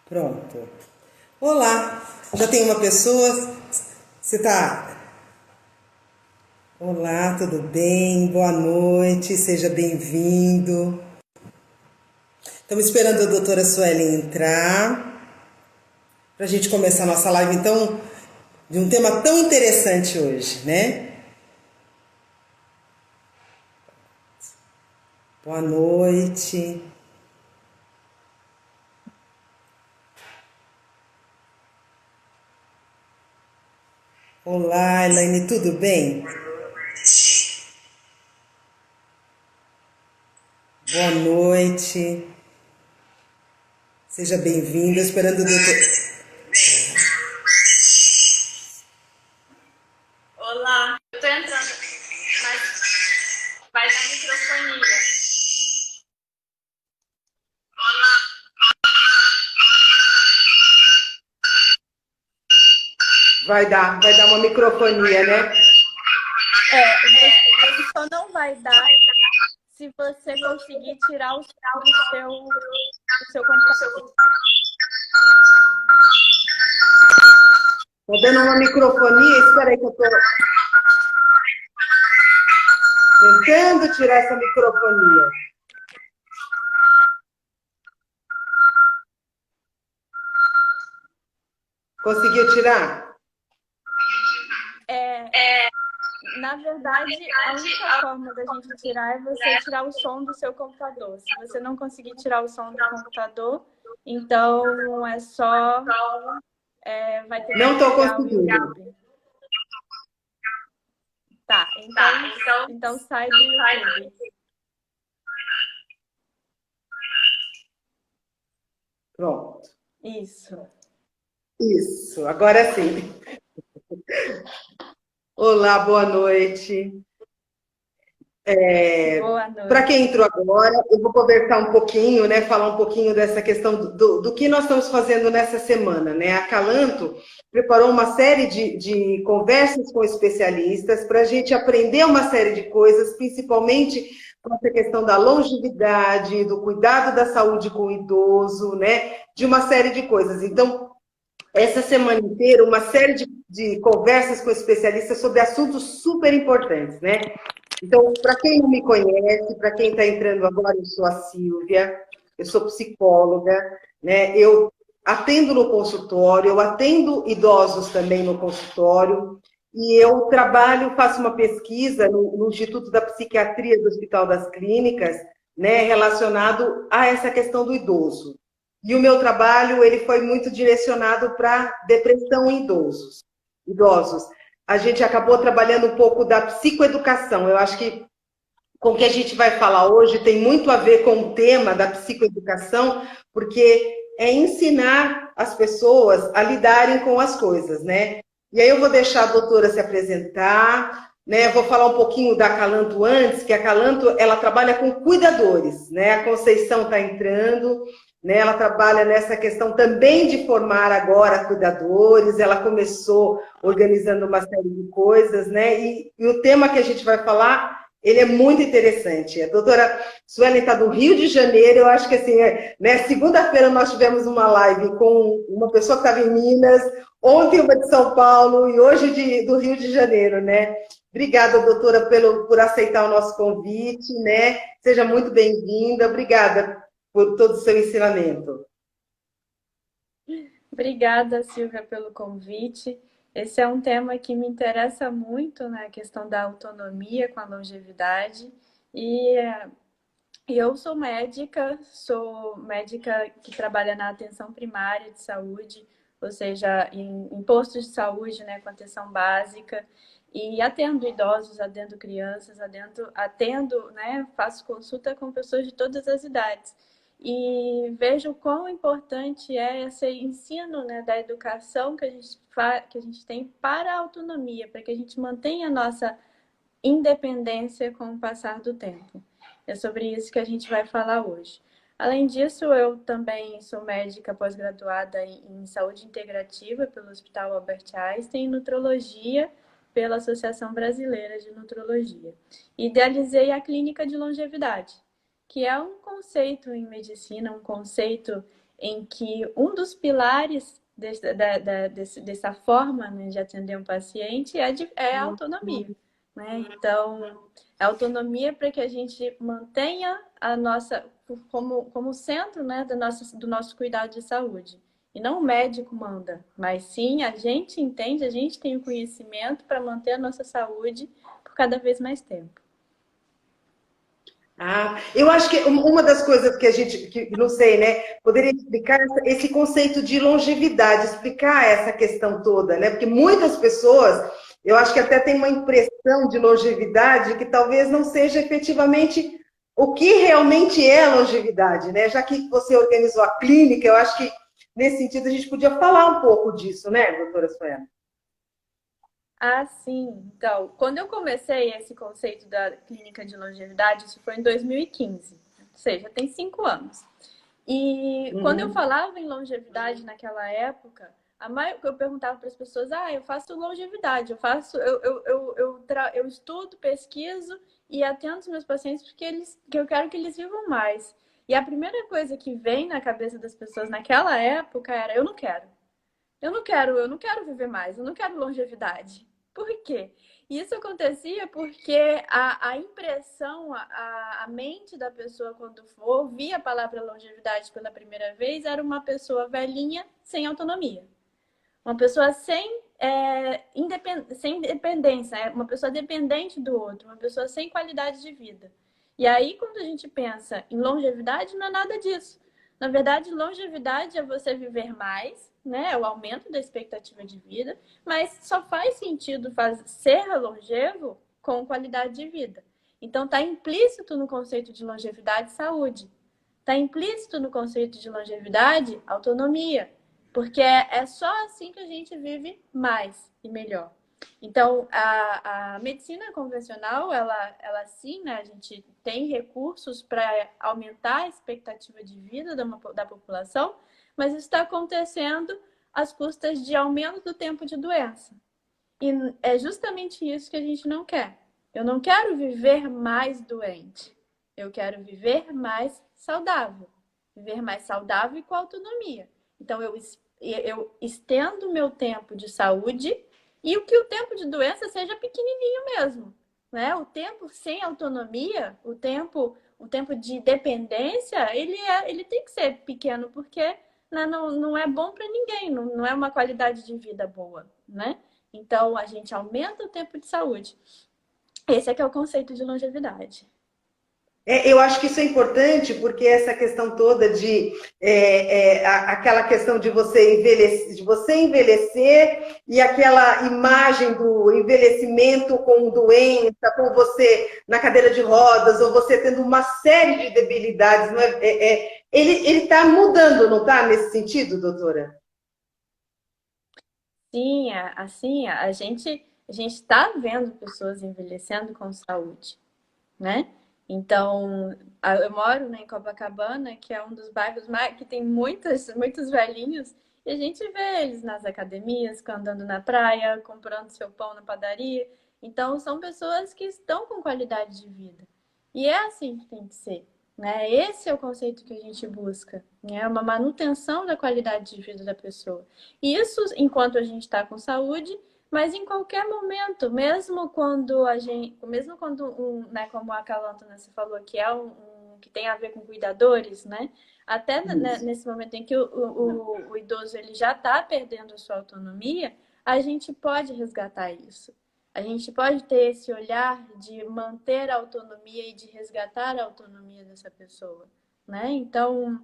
Pronto. Olá, já tem uma pessoa? Você tá? Olá, tudo bem? Boa noite, seja bem-vindo. Estamos esperando a doutora Sueli entrar para a gente começar a nossa live, então, de um tema tão interessante hoje, né? Boa noite. Olá, Elaine, tudo bem? Boa noite. Seja bem-vindo. Esperando o doutor. Olá, eu tô entrando, mas vai dar microfonia. Vai dar uma microfonia, né? Só não vai dar se você conseguir tirar o som do seu computador. Tá dando uma microfonia? Espera aí que eu tô tentando tirar essa microfonia. Conseguiu tirar? Na verdade, a única forma da gente tirar é você tirar o som do seu computador. Se você não conseguir tirar o som do computador, então é só... vai ter que Não estou desligar o conseguindo. YouTube. Tá, então sai do YouTube. Pronto. Isso. Agora sim. Olá, boa noite. Boa noite. Para quem entrou agora, eu vou conversar um pouquinho, né? Falar um pouquinho dessa questão do que nós estamos fazendo nessa semana, né? A Calanto preparou uma série de conversas com especialistas para a gente aprender uma série de coisas, principalmente com essa questão da longevidade, do cuidado da saúde com o idoso, né? De uma série de coisas. Então, essa semana inteira, uma série de conversas com especialistas sobre assuntos super importantes, né? Então, para quem não me conhece, para quem está entrando agora, eu sou a Silvia, eu sou psicóloga, né? Eu atendo no consultório, eu atendo idosos também no consultório, e eu trabalho, faço uma pesquisa no Instituto da Psiquiatria do Hospital das Clínicas, né, relacionado a essa questão do idoso. E o meu trabalho, ele foi muito direcionado para depressão em idosos. A gente acabou trabalhando um pouco da psicoeducação. Eu acho que com o que a gente vai falar hoje tem muito a ver com o tema da psicoeducação, porque é ensinar as pessoas a lidarem com as coisas, né? E aí eu vou deixar a doutora se apresentar, né? Vou falar um pouquinho da Calanto antes, que a Calanto, ela trabalha com cuidadores, né? A Conceição está entrando, né? Ela trabalha nessa questão também de formar agora cuidadores, ela começou organizando uma série de coisas, né? E o tema que a gente vai falar, ele é muito interessante. A doutora Sueli está do Rio de Janeiro, eu acho que assim, né? Segunda-feira nós tivemos uma live com uma pessoa que estava em Minas, ontem uma de São Paulo e hoje do Rio de Janeiro, né? Obrigada, doutora, por aceitar o nosso convite, né? Seja muito bem-vinda. Obrigada por todo o seu ensinamento. Obrigada, Silvia, pelo convite. Esse é um tema que me interessa muito, né? A questão da autonomia com a longevidade. E eu sou médica que trabalha na atenção primária de saúde, ou seja, em postos de saúde, né, com atenção básica, e atendo idosos, atendo crianças, atendo, né, faço consulta com pessoas de todas as idades. E vejo quão importante é esse ensino, né, da educação que a gente tem para a autonomia, para que a gente mantenha a nossa independência com o passar do tempo. É sobre isso que a gente vai falar hoje. Além disso, eu também sou médica pós-graduada em saúde integrativa pelo Hospital Albert Einstein e nutrologia pela Associação Brasileira de Nutrologia. Idealizei a clínica de longevidade, que é um conceito em medicina, um conceito em que um dos pilares dessa forma, né, de atender um paciente é a autonomia, né? Então, a autonomia para que a gente mantenha a nossa como centro, né, do nosso cuidado de saúde. E não o médico manda, mas sim a gente entende, a gente tem o conhecimento para manter a nossa saúde por cada vez mais tempo. Ah, eu acho que uma das coisas que a gente, que, não sei, né, poderia explicar esse conceito de longevidade, explicar essa questão toda, né? Porque muitas pessoas, eu acho que até tem uma impressão de longevidade que talvez não seja efetivamente o que realmente é longevidade, né? Já que você organizou a clínica, eu acho que nesse sentido a gente podia falar um pouco disso, né, doutora Suela? Ah, sim. Então, quando eu comecei esse conceito da clínica de longevidade, isso foi em 2015, ou seja, tem 5 anos. E quando eu falava em longevidade naquela época, eu perguntava para as pessoas, eu faço longevidade, eu estudo, pesquiso e atendo os meus pacientes porque eu quero que eles vivam mais. E a primeira coisa que vem na cabeça das pessoas naquela época era, eu não quero. Eu não quero viver mais, eu não quero longevidade. Por quê? Isso acontecia porque a impressão, a mente da pessoa, quando ouvia a palavra longevidade pela primeira vez, era uma pessoa velhinha sem autonomia. Uma pessoa sem independência, uma pessoa dependente do outro, uma pessoa sem qualidade de vida. E aí, quando a gente pensa em longevidade, não é nada disso. Na verdade, longevidade é você viver mais, né? É o aumento da expectativa de vida, mas só faz sentido ser longevo com qualidade de vida. Então, está implícito no conceito de longevidade saúde. Está implícito no conceito de longevidade autonomia. Porque é só assim que a gente vive mais e melhor. Então, a medicina convencional, ela sim, né, a gente tem recursos para aumentar a expectativa de vida da população, mas isso está acontecendo às custas de aumento do tempo de doença. E é justamente isso que a gente não quer. Eu não quero viver mais doente. Eu quero viver mais saudável. Viver mais saudável e com autonomia. Então, eu estendo o meu tempo de saúde e o tempo de doença seja pequenininho mesmo, né? O tempo sem autonomia, o tempo de dependência, ele tem que ser pequeno porque não é bom para ninguém, não é uma qualidade de vida boa, né? Então, a gente aumenta o tempo de saúde. Esse é que é o conceito de longevidade. Eu acho que isso é importante porque essa questão toda de aquela questão de você envelhecer e aquela imagem do envelhecimento com doença, com você na cadeira de rodas ou você tendo uma série de debilidades, não ele está mudando, não está nesse sentido, doutora? Sim, assim, a gente está vendo pessoas envelhecendo com saúde, né? Então, eu moro, né, em Copacabana, que é um dos bairros que tem muitos velhinhos, e a gente vê eles nas academias, andando na praia, comprando seu pão na padaria. Então, são pessoas que estão com qualidade de vida. E é assim que tem que ser, né? Esse é o conceito que a gente busca, né? Uma manutenção da qualidade de vida da pessoa. E isso enquanto a gente está com saúde, mas em qualquer momento, mesmo quando né, como a Calantona você falou, que que tem a ver com cuidadores, né? Até nesse momento em que o idoso ele já está perdendo a sua autonomia, a gente pode resgatar isso. A gente pode ter esse olhar de manter a autonomia e de resgatar a autonomia dessa pessoa, né? Então,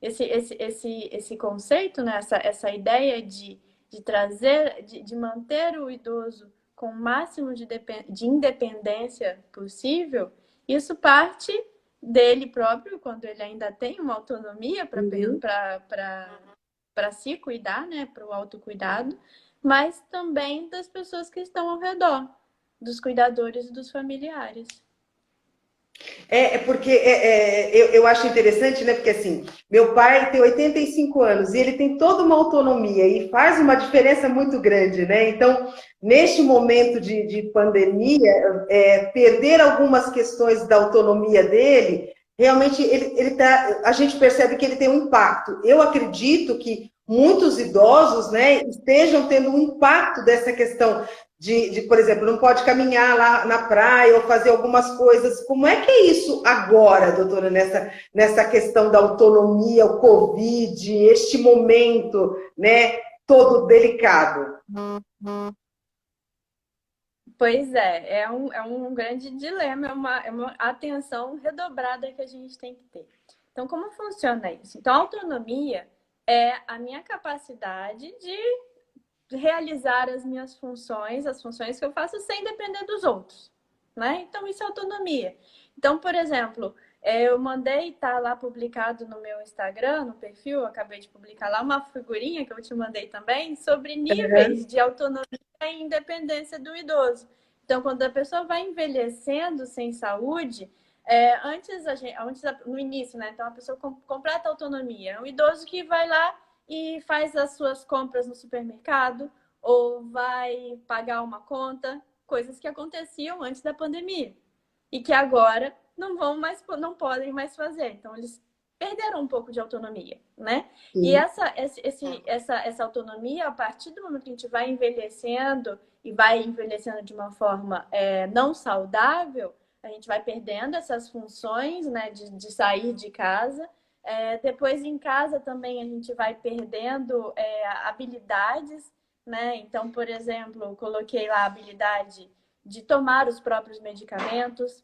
esse conceito, né? Essa ideia de trazer, de manter o idoso com o máximo de independência possível, isso parte dele próprio, quando ele ainda tem uma autonomia para se cuidar, né, para o autocuidado, mas também das pessoas que estão ao redor, dos cuidadores e dos familiares. Porque eu acho interessante, né? Porque assim, meu pai tem 85 anos e ele tem toda uma autonomia e faz uma diferença muito grande, né? Então, neste momento de pandemia, perder algumas questões da autonomia dele realmente a gente percebe que ele tem um impacto. Eu acredito que muitos idosos, né, estejam tendo um impacto dessa questão por exemplo, não pode caminhar lá na praia ou fazer algumas coisas. Como é que é isso agora, doutora, nessa questão da autonomia, o Covid, este momento, né, todo delicado? Pois é um grande dilema, é uma atenção redobrada que a gente tem que ter. Então, como funciona isso? Então, a autonomia é a minha capacidade de realizar as minhas funções, as funções que eu faço sem depender dos outros, né? Então, isso é autonomia. Então, por exemplo, eu mandei, tá lá publicado no meu Instagram, no perfil, eu acabei de publicar lá uma figurinha que eu te mandei também, sobre níveis de autonomia e independência do idoso. Então, quando a pessoa vai envelhecendo sem saúde, no início, né? Então, a pessoa completa a autonomia. É um idoso que vai lá e faz as suas compras no supermercado ou vai pagar uma conta, coisas que aconteciam antes da pandemia e que agora não podem mais fazer. Então, eles perderam um pouco de autonomia, né? Sim. E essa autonomia, a partir do momento que a gente vai envelhecendo e vai envelhecendo de uma forma não saudável, a gente vai perdendo essas funções, né, de sair de casa. Depois, em casa, também a gente vai perdendo habilidades, né? Então, por exemplo, eu coloquei lá a habilidade de tomar os próprios medicamentos,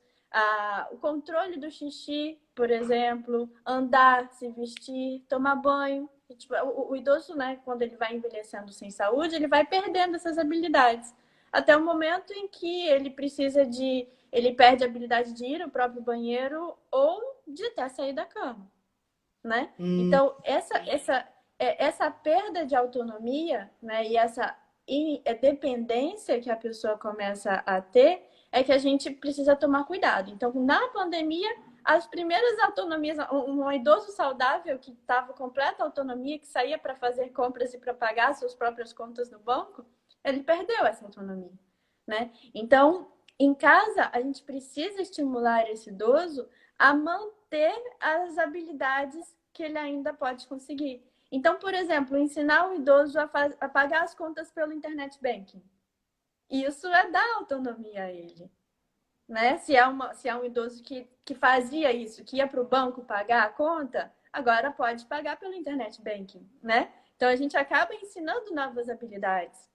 o controle do xixi, por exemplo, andar, se vestir, tomar banho. E, tipo, o idoso, né, quando ele vai envelhecendo sem saúde, ele vai perdendo essas habilidades. Até o momento em que ele ele perde a habilidade de ir ao próprio banheiro ou de até sair da cama, né? Então, essa perda de autonomia, né, e essa dependência que a pessoa começa a ter é que a gente precisa tomar cuidado. Então, na pandemia, as primeiras autonomias, um idoso saudável que estava completa autonomia, que saía para fazer compras e para pagar suas próprias contas no banco, ele perdeu essa autonomia, né? Então, em casa, a gente precisa estimular esse idoso a manter as habilidades que ele ainda pode conseguir. Então, por exemplo, ensinar o idoso a pagar as contas pelo internet banking. Isso é dar autonomia a ele, né? Se é um idoso que fazia isso, que ia para o banco pagar a conta, agora pode pagar pelo internet banking, né? Então, a gente acaba ensinando novas habilidades.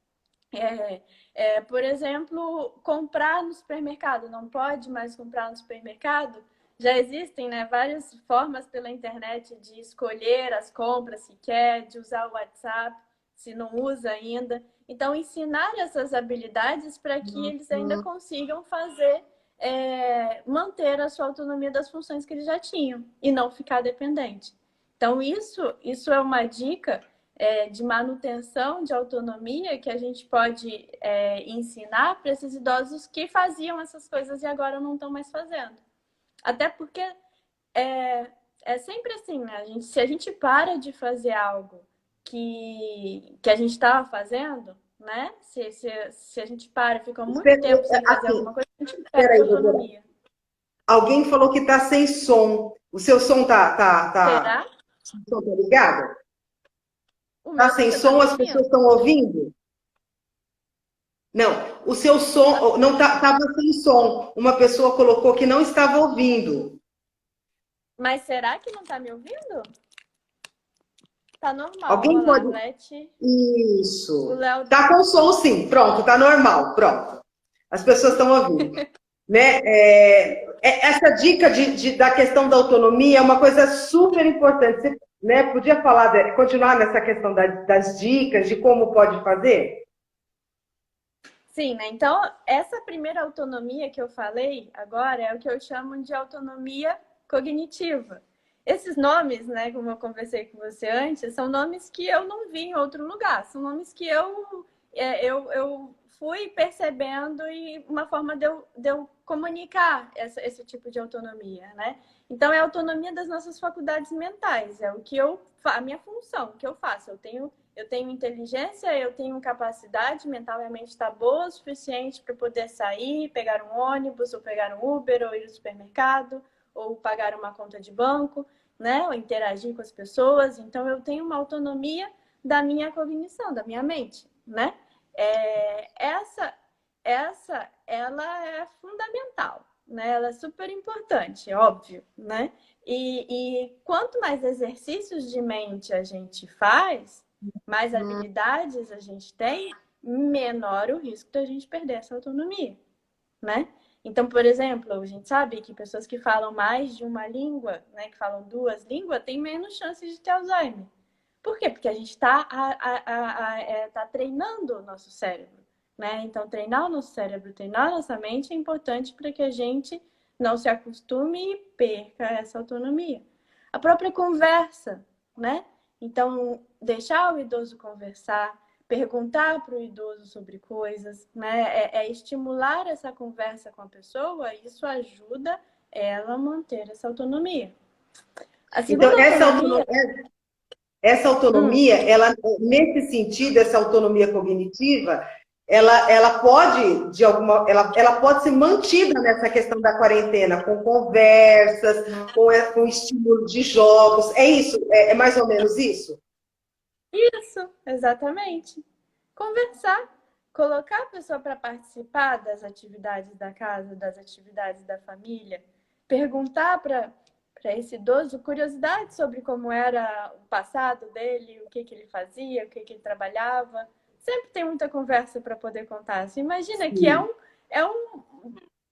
Por exemplo, comprar no supermercado. Não pode mais comprar no supermercado? Já existem, né, várias formas pela internet de escolher as compras se quer, de usar o WhatsApp, se não usa ainda. Então, ensinar essas habilidades para que eles ainda consigam manter a sua autonomia das funções que eles já tinham e não ficar dependente. Então, isso é uma dica de manutenção de autonomia que a gente pode ensinar para esses idosos que faziam essas coisas e agora não estão mais fazendo. Até porque é sempre assim, né? Se a gente para de fazer algo que a gente estava fazendo, né? Se a gente para, fica muito tempo sem fazer alguma coisa, a gente perde a autonomia. Alguém falou que está sem som. O seu som Será? O som tá ligado? Está sem som, as pessoas estão ouvindo? Não, o seu som não estava sem som. Uma pessoa colocou que não estava ouvindo. Mas será que não está me ouvindo? Tá normal. Alguém pode... Arlete... Isso. Tá com som, sim. Pronto, tá normal. Pronto. As pessoas estão ouvindo. Né? Essa dica da questão da autonomia é uma coisa super importante. Você, né, podia continuar nessa questão das dicas, de como pode fazer? Sim, né? Então, essa primeira autonomia que eu falei agora é o que eu chamo de autonomia cognitiva. Esses nomes, né, como eu conversei com você antes, são nomes que eu não vi em outro lugar. São nomes que eu fui percebendo e uma forma de eu comunicar esse tipo de autonomia, né? Então, é a autonomia das nossas faculdades mentais. É a minha função, o que eu faço. Eu tenho inteligência, eu tenho capacidade mental, minha mente está boa o suficiente para poder sair, pegar um ônibus, ou pegar um Uber, ou ir ao supermercado, ou pagar uma conta de banco, né? Ou interagir com as pessoas. Então, eu tenho uma autonomia da minha cognição, da minha mente, né? Ela é fundamental, né? Ela é super importante, óbvio, né? E quanto mais exercícios de mente a gente faz, mais habilidades a gente tem, menor o risco de a gente perder essa autonomia, né? Então, por exemplo, a gente sabe que pessoas que falam mais de uma língua, né, que falam duas línguas, têm menos chances de ter Alzheimer. Por quê? Porque a gente está treinando o nosso cérebro, né? Então, treinar o nosso cérebro, treinar a nossa mente é importante para que a gente não se acostume e perca essa autonomia. A própria conversa, né? Então, deixar o idoso conversar, perguntar para o idoso sobre coisas, né? Estimular essa conversa com a pessoa, isso ajuda ela a manter essa autonomia. A segunda então, essa autonomia, ela, nesse sentido, essa autonomia cognitiva, ela pode, ela pode ser mantida nessa questão da quarentena, com conversas, com estímulo de jogos. É isso? É mais ou menos isso? Isso, exatamente. Conversar, colocar a pessoa para participar das atividades da casa, das atividades da família, perguntar para esse idoso curiosidade sobre como era o passado dele, o que ele fazia, o que ele trabalhava. Sempre tem muita conversa para poder contar. Você imagina que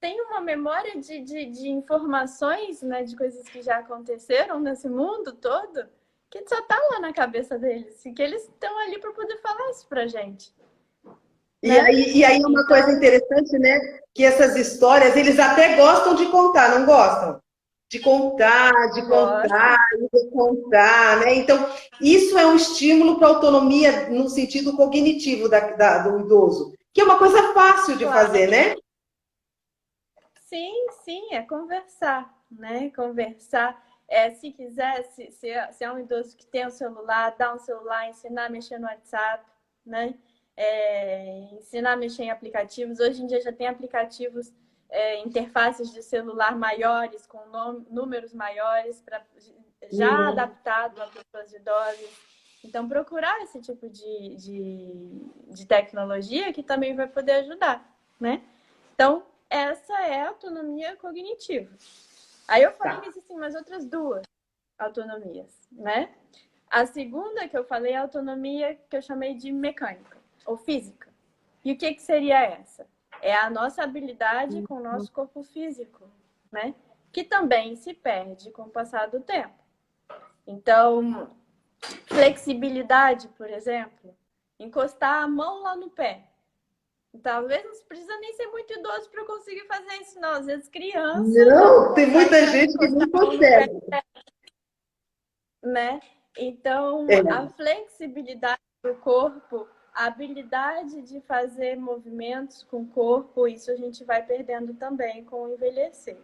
tem uma memória de informações, né, de coisas que já aconteceram nesse mundo todo, que só tá lá na cabeça deles, e que eles estão ali para poder falar isso pra gente. Né? E aí uma coisa interessante, né? Que essas histórias, eles até gostam de contar, não gostam? De contar e recontar, né? Então, isso é um estímulo para a autonomia no sentido cognitivo do idoso, que é uma coisa fácil de fazer, né? Sim, é conversar, né? Conversar. Se quiser, se é um idoso que tem um celular, dá um celular, ensinar a mexer no WhatsApp, né? Ensinar a mexer em aplicativos. Hoje em dia já tem aplicativos, interfaces de celular maiores, com números maiores, já adaptado a pessoas idosas. Então, procurar esse tipo de tecnologia que também vai poder ajudar, né? Então, essa é a autonomia cognitiva. Aí eu falei que existem mais outras duas autonomias, né? A segunda que eu falei é a autonomia que eu chamei de mecânica ou física. E o que seria essa? É a nossa habilidade com o nosso corpo físico, né? Que também se perde com o passar do tempo. Então, flexibilidade, por exemplo, encostar a mão lá no pé. Talvez não precisa nem ser muito idoso para conseguir fazer isso, não. Às vezes criança... Não, tem muita gente que não consegue. Né? Então, a flexibilidade do corpo, a habilidade de fazer movimentos com o corpo, isso a gente vai perdendo também com o envelhecer.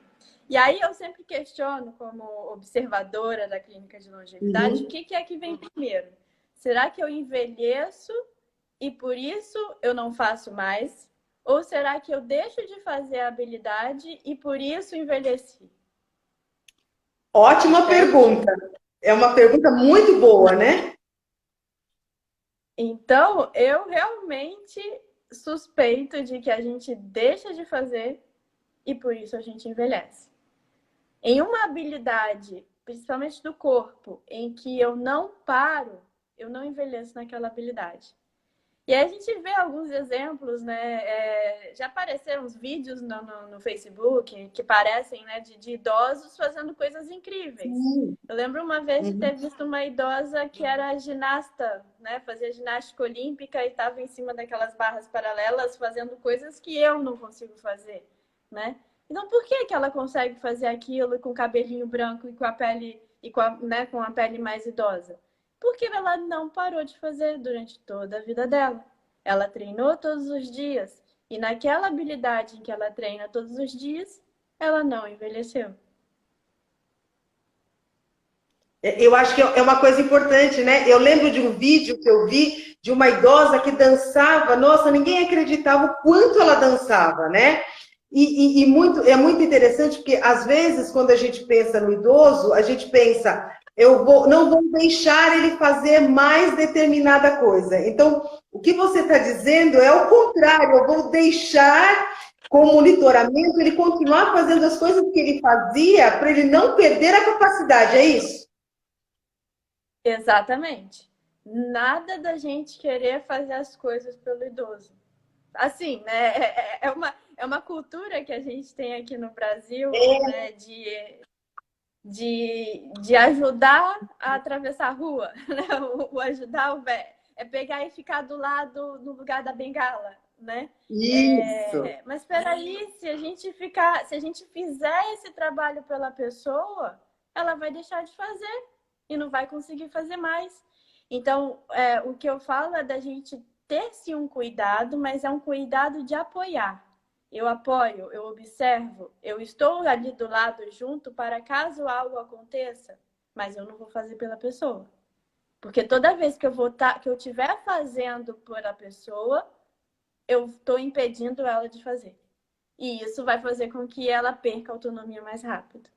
E aí eu sempre questiono, como observadora da clínica de longevidade, o que é que vem primeiro? Será que eu envelheço e por isso eu não faço mais? Ou será que eu deixo de fazer a habilidade e por isso envelheci? Ótima pergunta. É uma pergunta muito boa, né? Então, eu realmente suspeito de que a gente deixa de fazer e por isso a gente envelhece. Em uma habilidade, principalmente do corpo, em que eu não paro, eu não envelheço naquela habilidade. E aí a gente vê alguns exemplos, né? Já apareceram uns vídeos no Facebook que parecem, né, de idosos fazendo coisas incríveis. Eu lembro uma vez de ter visto uma idosa que era ginasta, né? Fazia ginástica olímpica e estava em cima daquelas barras paralelas fazendo coisas que eu não consigo fazer, né? Então, por que ela consegue fazer aquilo com o cabelinho branco e com a pele, com a pele mais idosa? Porque ela não parou de fazer durante toda a vida dela. Ela treinou todos os dias. E naquela habilidade em que ela treina todos os dias, ela não envelheceu. Eu acho que é uma coisa importante, né? Eu lembro de um vídeo que eu vi de uma idosa que dançava. Nossa, ninguém acreditava o quanto ela dançava, né? É muito interessante, porque às vezes, quando a gente pensa no idoso, a gente pensa, não vou deixar ele fazer mais determinada coisa. Então, o que você está dizendo é o contrário, eu vou deixar com monitoramento ele continuar fazendo as coisas que ele fazia para ele não perder a capacidade, é isso? Exatamente. Nada da gente querer fazer as coisas pelo idoso. Assim, né? É uma cultura que a gente tem aqui no Brasil, né? De ajudar a atravessar a rua, né? O ajudar o velho. É pegar e ficar do lado, no lugar da bengala, né? Isso. Mas peraí, se a gente fizer esse trabalho pela pessoa, ela vai deixar de fazer e não vai conseguir fazer mais. Então, o que eu falo é da gente ter sim um cuidado, mas é um cuidado de apoiar. Eu apoio, eu observo, eu estou ali do lado junto para caso algo aconteça, mas eu não vou fazer pela pessoa. Porque toda vez que que eu estiver fazendo por a pessoa, eu estou impedindo ela de fazer. E isso vai fazer com que ela perca a autonomia mais rápido.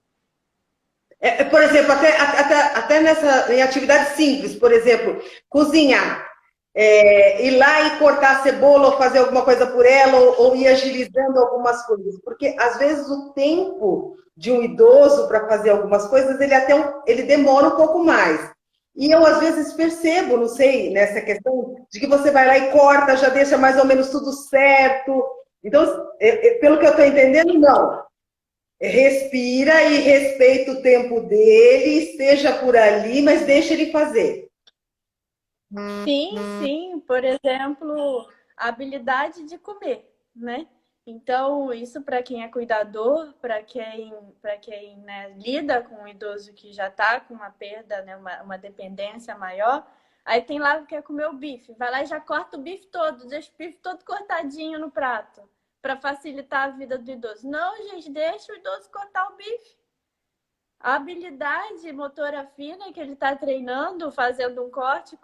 Por exemplo, até em atividades simples, por exemplo, cozinhar. Ir lá e cortar a cebola ou fazer alguma coisa por ela ou ir agilizando algumas coisas. Porque, às vezes, o tempo de um idoso para fazer algumas coisas, ele demora um pouco mais. E eu, às vezes, percebo, não sei, nessa questão, de que você vai lá e corta, já deixa mais ou menos tudo certo. Então, pelo que eu estou entendendo, não. Respira e respeita o tempo dele, esteja por ali, mas deixa ele fazer. Sim, sim. Por exemplo, a habilidade de comer, né? Então, isso para quem é cuidador, para quem né, lida com um idoso que já está com uma perda, né, uma dependência maior, aí tem lá que quer comer o bife. Vai lá e já corta o bife todo, deixa o bife todo cortadinho no prato, para facilitar a vida do idoso. Não, gente, deixa o idoso cortar o bife. A habilidade motora fina que ele está treinando, fazendo um corte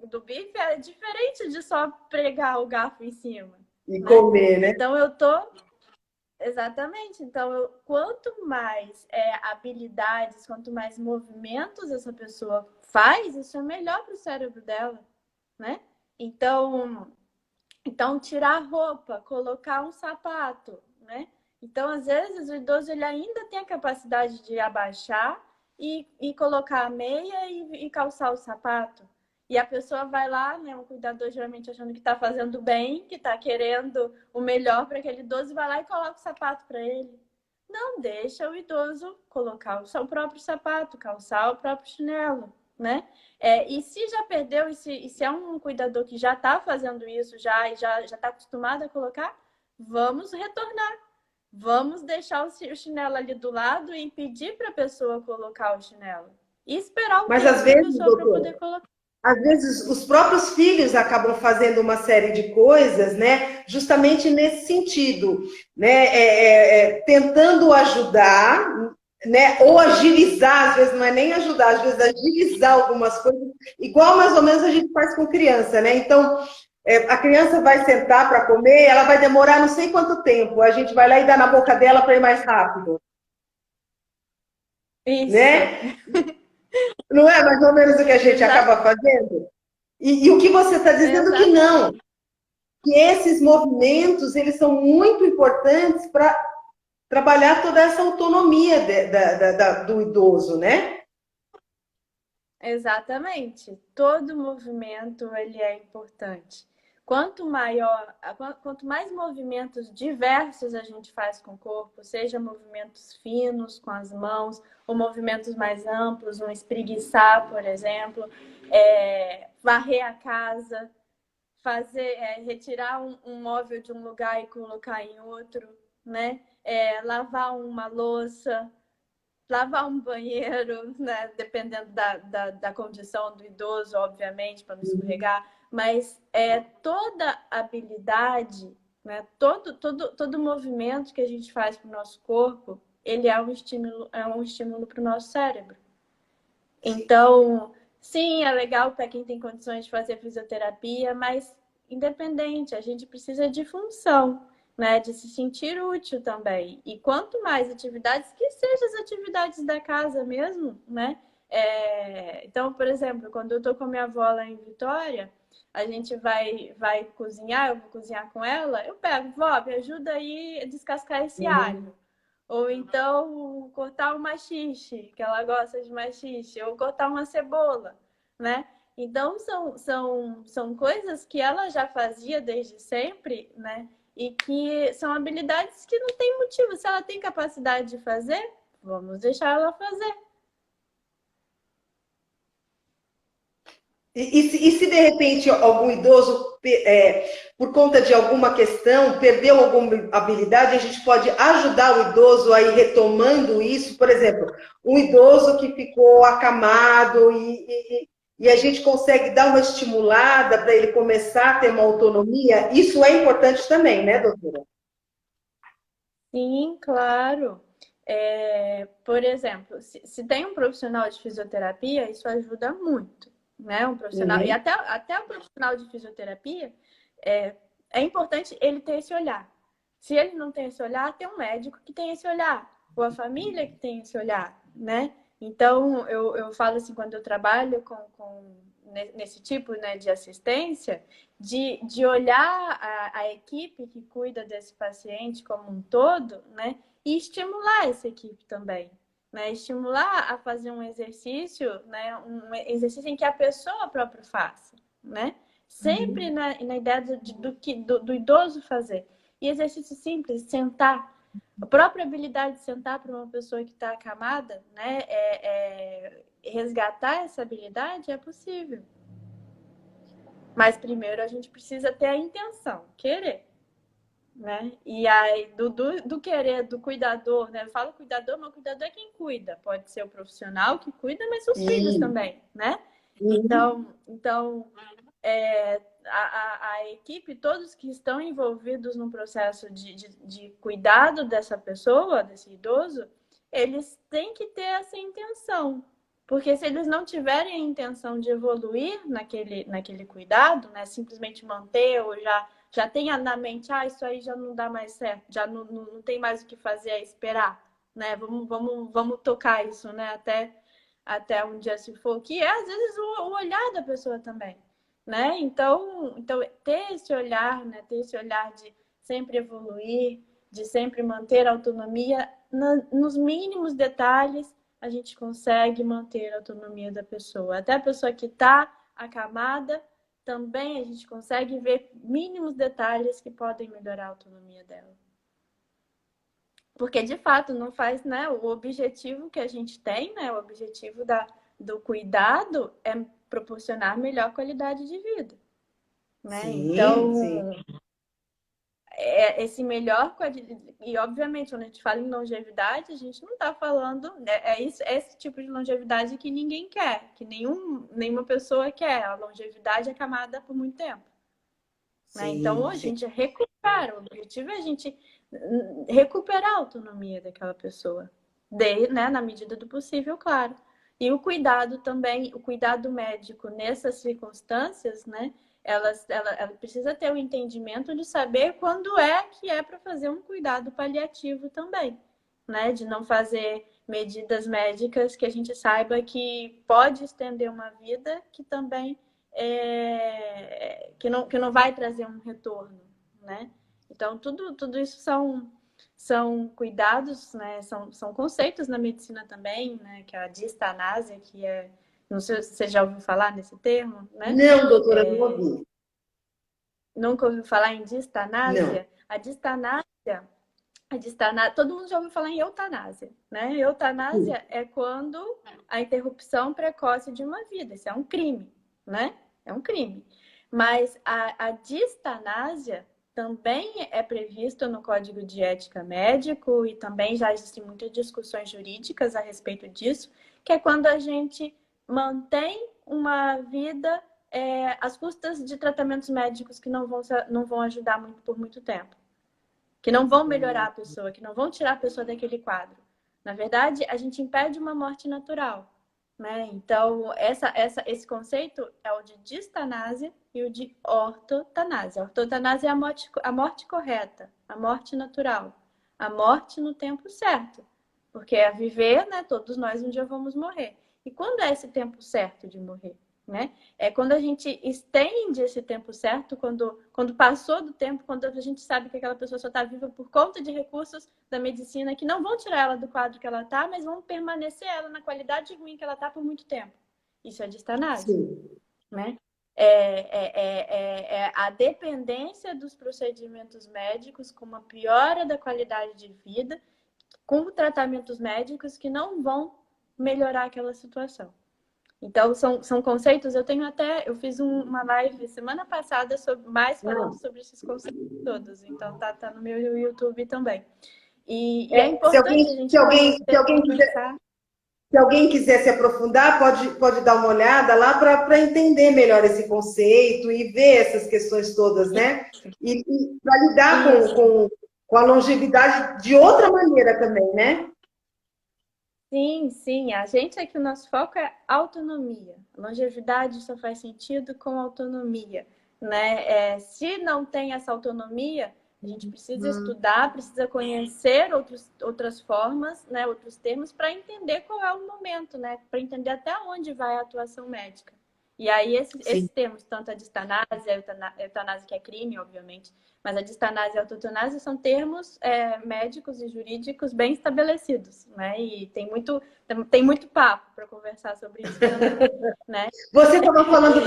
do bife, é diferente de só pregar o garfo em cima. E comer, né? Então, Exatamente. Então, quanto mais habilidades, quanto mais movimentos essa pessoa faz, isso é melhor para o cérebro dela, né? Então, tirar a roupa, colocar um sapato, né? Então, às vezes, o idoso ele ainda tem a capacidade de abaixar e colocar a meia e calçar o sapato. E a pessoa vai lá, né? Um cuidador geralmente achando que está fazendo bem, que está querendo o melhor para aquele idoso, vai lá e coloca o sapato para ele. Não deixa o idoso colocar o seu próprio sapato, calçar o próprio chinelo, né? E se já perdeu, e se é um cuidador que já está fazendo isso e já está acostumado a colocar, vamos retornar. Vamos deixar o chinelo ali do lado e pedir para a pessoa colocar o chinelo. E esperar o Mas tempo às da vezes, pessoa para doutor, poder colocar. às vezes os próprios filhos acabam fazendo uma série de coisas, né? Justamente nesse sentido, né? Tentando ajudar, né? Ou agilizar, às vezes não é nem ajudar, às vezes agilizar algumas coisas, igual mais ou menos a gente faz com criança, né? Então, a criança vai sentar para comer, ela vai demorar não sei quanto tempo, a gente vai lá e dá na boca dela para ir mais rápido, Isso. né? Não é mais ou menos o que a gente acaba fazendo? E o que você está dizendo que não, que esses movimentos eles são muito importantes para trabalhar toda essa autonomia do idoso, né? Exatamente. Todo movimento ele é importante. Quanto mais movimentos diversos a gente faz com o corpo, seja movimentos finos com as mãos, ou movimentos mais amplos, um espreguiçar, por exemplo, varrer a casa, retirar um móvel de um lugar e colocar em outro, né? Lavar uma louça, lavar um banheiro, né? Dependendo da condição do idoso, obviamente, para não escorregar, mas toda habilidade, né? Todo movimento que a gente faz para o nosso corpo, ele é um estímulo para o nosso cérebro. Então, sim, é legal para quem tem condições de fazer fisioterapia, mas independente, a gente precisa de função. né? De se sentir útil também. E quanto mais atividades, que sejam as atividades da casa mesmo, né? Então, por exemplo, quando eu tô com a minha avó lá em Vitória, a gente vai cozinhar, eu vou cozinhar com ela, eu pego, vó, me ajuda aí a descascar esse alho. Ou então cortar um maxixe, que ela gosta de maxixe, ou cortar uma cebola, né? Então são coisas que ela já fazia desde sempre, né? E que são habilidades que não tem motivo. Se ela tem capacidade de fazer, vamos deixar ela fazer. E se de repente algum idoso, por conta de alguma questão, perdeu alguma habilidade, a gente pode ajudar o idoso a ir retomando isso? Por exemplo, um idoso que ficou acamado e a gente consegue dar uma estimulada para ele começar a ter uma autonomia? Isso é importante também, né, doutora? Sim, claro. Por exemplo, se tem um profissional de fisioterapia, isso ajuda muito, né? Um profissional, e Uhum. até o profissional de fisioterapia, é, é importante ele ter esse olhar. Se ele não tem esse olhar, tem um médico que tem esse olhar, ou a família que tem esse olhar, né? Então, eu falo assim, quando eu trabalho nesse tipo, né, de assistência, de olhar a equipe que cuida desse paciente como um todo, né? E estimular essa equipe também, né? Estimular a fazer um exercício, né? Um exercício em que a pessoa própria faça, né? Sempre na ideia do idoso fazer. E exercício simples, sentar. A própria habilidade de sentar para uma pessoa que está acamada, né? Resgatar essa habilidade é possível. Mas primeiro a gente precisa ter a intenção, querer. Né? E aí, do querer, do cuidador, né? Eu falo cuidador, mas o cuidador é quem cuida. Pode ser o profissional que cuida, mas os filhos Sim. também, né? Uhum. Então a equipe, todos que estão envolvidos no processo de cuidado dessa pessoa, desse idoso, eles têm que ter essa intenção. Porque se eles não tiverem a intenção de evoluir naquele cuidado, né? Simplesmente manter ou já tenha na mente, isso aí já não dá mais certo, já não tem mais o que fazer, é esperar, né? Vamos tocar isso, né? Até um dia se for, que é às vezes o olhar da pessoa também, né? Então ter esse olhar, né? Ter esse olhar de sempre evoluir, de sempre manter a autonomia, nos mínimos detalhes, a gente consegue manter a autonomia da pessoa. Até a pessoa que está acamada, também a gente consegue ver mínimos detalhes que podem melhorar a autonomia dela. Porque, de fato, não faz, né? O objetivo que a gente tem, né? O objetivo do cuidado é proporcionar melhor qualidade de vida, né? Sim, sim. Então, esse melhor e obviamente quando a gente fala em longevidade a gente não está falando esse tipo de longevidade que ninguém quer, que nenhuma pessoa quer. A longevidade é acamada por muito tempo, né? Então Sim, a sim. gente recupera. O objetivo é a gente recuperar a autonomia daquela pessoa, né, na medida do possível, claro. E o cuidado também, o cuidado médico nessas circunstâncias, né? Ela precisa ter o entendimento de saber quando é que é para fazer um cuidado paliativo também, né? De não fazer medidas médicas que a gente saiba que pode estender uma vida que também que não vai trazer um retorno, né? Então, tudo isso são cuidados, né? São conceitos na medicina também, né? Que é a distanásia, que é... Não sei se você já ouviu falar nesse termo, né? Não, doutora, não ouvi. Nunca ouviu falar em Não. distanásia? Todo mundo já ouviu falar em eutanásia, né? Eutanásia é quando a interrupção precoce de uma vida. Isso é um crime, né? É um crime. Mas a distanásia também é previsto no Código de Ética Médico e também já existem muitas discussões jurídicas a respeito disso, que é quando a gente mantém uma vida às custas de tratamentos médicos que não vão ajudar muito por muito tempo, que não vão melhorar a pessoa, que não vão tirar a pessoa daquele quadro. Na verdade, a gente impede uma morte natural, né? Então, esse conceito é o de distanásia e o de ortotanásia. A ortotanásia é a morte correta, a morte natural, a morte no tempo certo. Porque é viver, né? Todos nós um dia vamos morrer. E quando é esse tempo certo de morrer? Né? É quando a gente estende esse tempo certo, quando passou do tempo, quando a gente sabe que aquela pessoa só está viva por conta de recursos da medicina que não vão tirar ela do quadro que ela está, mas vão permanecer ela na qualidade ruim que ela está por muito tempo. Isso é distanásia. Né? É a dependência dos procedimentos médicos com uma piora da qualidade de vida, com tratamentos médicos que não vão melhorar aquela situação. Então, são conceitos, eu fiz uma live semana passada falando sobre esses conceitos todos. Então, tá no meu YouTube também. E é importante se alguém quiser se aprofundar, pode dar uma olhada lá para entender melhor esse conceito e ver essas questões todas, né? E para lidar com a longevidade de outra maneira também, né? Sim. A gente aqui, o nosso foco é autonomia. Longevidade só faz sentido com autonomia, né? Se não tem essa autonomia, a gente precisa estudar, precisa conhecer outras formas, né? Outros termos, para entender qual é o momento, né? Para entender até onde vai a atuação médica. E aí, esses termos, tanto a distanásia, a eutanásia, que é crime, obviamente, mas a distanásia e a autotanásia são termos médicos e jurídicos bem estabelecidos, né? E tem muito papo para conversar sobre isso também, né? Você estava falando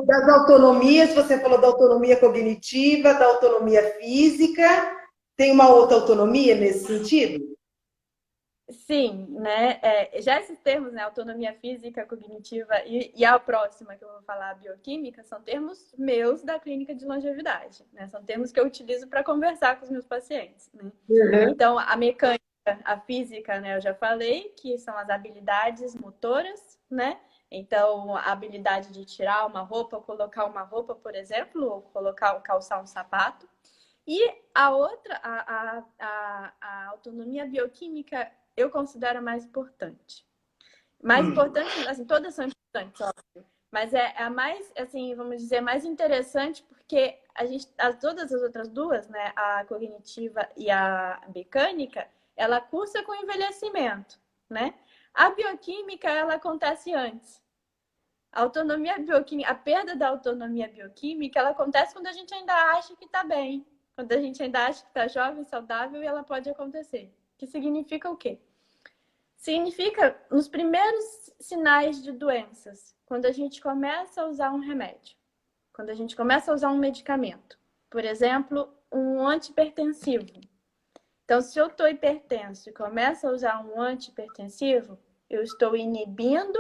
das autonomias, você falou da autonomia cognitiva, da autonomia física. Tem uma outra autonomia nesse sentido? Sim, né? Já esses termos, né? Autonomia física, cognitiva e a próxima que eu vou falar, a bioquímica, são termos meus da clínica de longevidade, né? São termos que eu utilizo para conversar com os meus pacientes, né? Então, a mecânica, a física, né? Eu já falei que são as habilidades motoras, né? Então, a habilidade de tirar uma roupa, colocar uma roupa, por exemplo, ou calçar um sapato. E a outra, a autonomia bioquímica, eu considero a mais importante. Mais importante, assim, todas são importantes, óbvio. Mas é a mais, assim, vamos dizer, mais interessante porque todas as outras duas, né, a cognitiva e a mecânica, ela cursa com o envelhecimento, né? A bioquímica, ela acontece antes. A autonomia bioquímica, a perda da autonomia bioquímica, ela acontece quando a gente ainda acha que está bem. Quando a gente ainda acha que está jovem, saudável, e ela pode acontecer. Que significa o quê? Significa nos primeiros sinais de doenças, quando a gente começa a usar um remédio, quando a gente começa a usar um medicamento. Por exemplo, um antihipertensivo. Então, se eu estou hipertenso e começo a usar um antihipertensivo, eu estou inibindo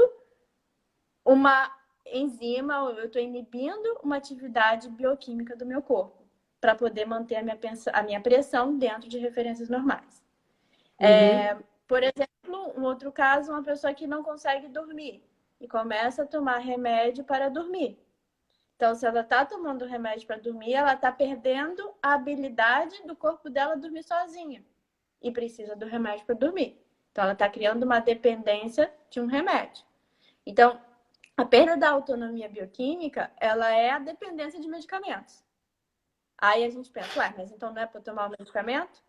uma enzima, ou eu estou inibindo uma atividade bioquímica do meu corpo, para poder manter a minha pressão dentro de referências normais. Por exemplo, um outro caso, uma pessoa que não consegue dormir e começa a tomar remédio para dormir. Então, se ela está tomando remédio para dormir, ela está perdendo a habilidade do corpo dela dormir sozinha e precisa do remédio para dormir. Então, ela está criando uma dependência de um remédio. Então, a perda da autonomia bioquímica, ela é a dependência de medicamentos. Aí a gente pensa, mas então não é para tomar o medicamento?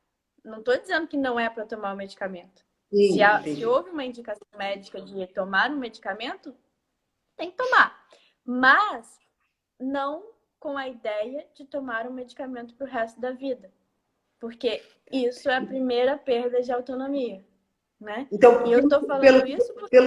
Não estou dizendo que não é para tomar o medicamento. Se houve uma indicação médica de tomar um medicamento, tem que tomar. Mas não com a ideia de tomar um medicamento para o resto da vida. Porque isso é a primeira perda de autonomia. Né? Então, e eu estou falando isso porque...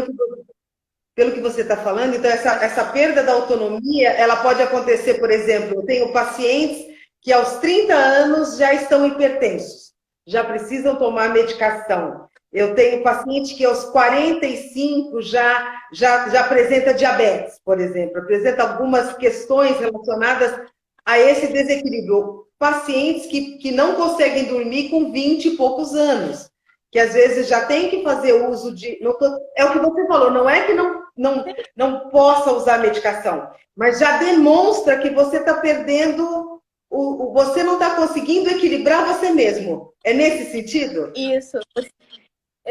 Pelo que você está falando, então essa perda da autonomia, ela pode acontecer, por exemplo, eu tenho pacientes que aos 30 anos já estão hipertensos, já precisam tomar medicação. Eu tenho paciente que aos 45 já apresenta diabetes, por exemplo, apresenta algumas questões relacionadas a esse desequilíbrio. Pacientes que não conseguem dormir com 20 e poucos anos, que às vezes já tem que fazer uso de... É o que você falou, não é que não possa usar medicação, mas já demonstra que você está perdendo, você não está conseguindo equilibrar você mesmo. É nesse sentido? Isso.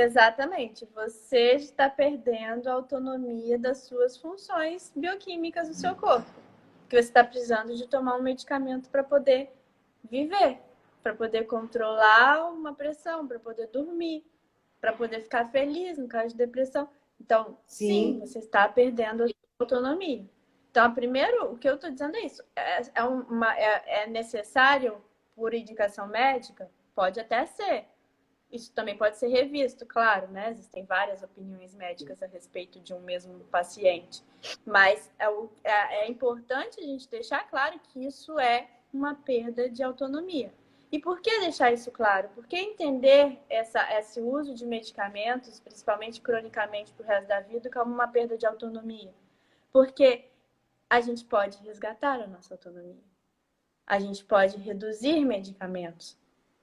Exatamente. Você está perdendo a autonomia das suas funções bioquímicas do seu corpo. Que você está precisando de tomar um medicamento para poder viver, para poder controlar uma pressão, para poder dormir, para poder ficar feliz no caso de depressão. Então, sim, você está perdendo a sua autonomia. Então, primeiro, o que eu estou dizendo é isso. É necessário, por indicação médica? Pode até ser. Isso também pode ser revisto, claro, né? Existem várias opiniões médicas a respeito de um mesmo paciente. Mas é importante a gente deixar claro que isso é uma perda de autonomia. E por que deixar isso claro? Porque entender esse uso de medicamentos, principalmente cronicamente para o resto da vida, como uma perda de autonomia. Porque a gente pode resgatar a nossa autonomia. A gente pode reduzir medicamentos.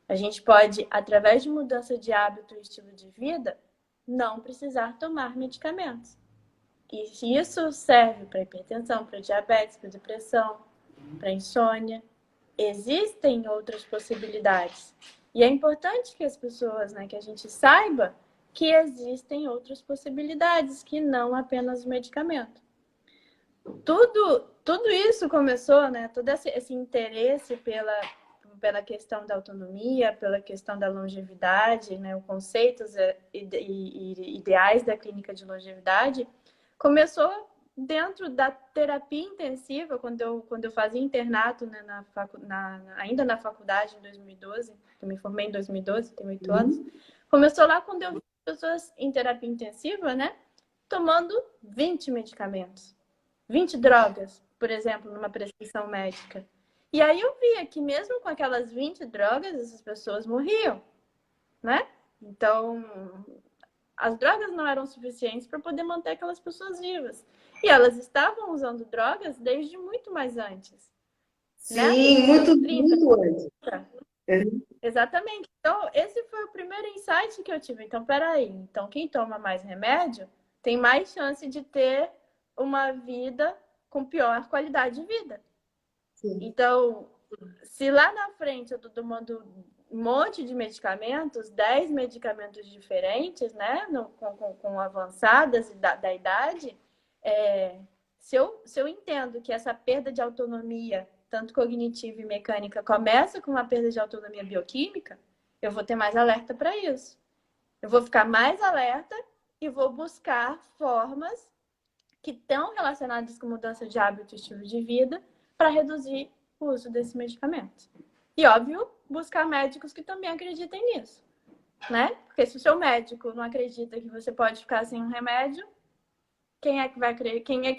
A gente pode, através de mudança de hábito e estilo de vida, não precisar tomar medicamentos. E isso serve para hipertensão, para diabetes, para depressão, para insônia. Existem outras possibilidades. E é importante que as pessoas, né, que a gente saiba que existem outras possibilidades, que não apenas o medicamento. Tudo isso começou, né, todo esse interesse pela questão da autonomia, pela questão da longevidade, né, os conceitos e ideais da clínica de longevidade, começou dentro da terapia intensiva, quando eu fazia internato, né, ainda na faculdade, em 2012, eu me formei em 2012, tenho 8 anos, começou lá quando eu vi pessoas em terapia intensiva, né, tomando 20 medicamentos, 20 drogas, por exemplo, numa prescrição médica. E aí eu via que mesmo com aquelas 20 drogas, essas pessoas morriam, né? Então, as drogas não eram suficientes para poder manter aquelas pessoas vivas. E elas estavam usando drogas desde muito mais antes. Sim, né? muito, 30, muito antes. Exatamente. Então, esse foi o primeiro insight que eu tive. Então, peraí. Então, quem toma mais remédio tem mais chance de ter uma vida com pior qualidade de vida. Sim. Então, se lá na frente eu tô tomando um monte de medicamentos, 10 medicamentos diferentes, né, com avançadas da idade, se eu entendo que essa perda de autonomia, tanto cognitiva e mecânica, começa com uma perda de autonomia bioquímica, eu vou ter mais alerta para isso. Eu vou ficar mais alerta e vou buscar formas que estão relacionadas com mudança de hábito e estilo de vida para reduzir o uso desse medicamento. E, óbvio, buscar médicos que também acreditem nisso, né? Porque se o seu médico não acredita que você pode ficar sem um remédio, quem é que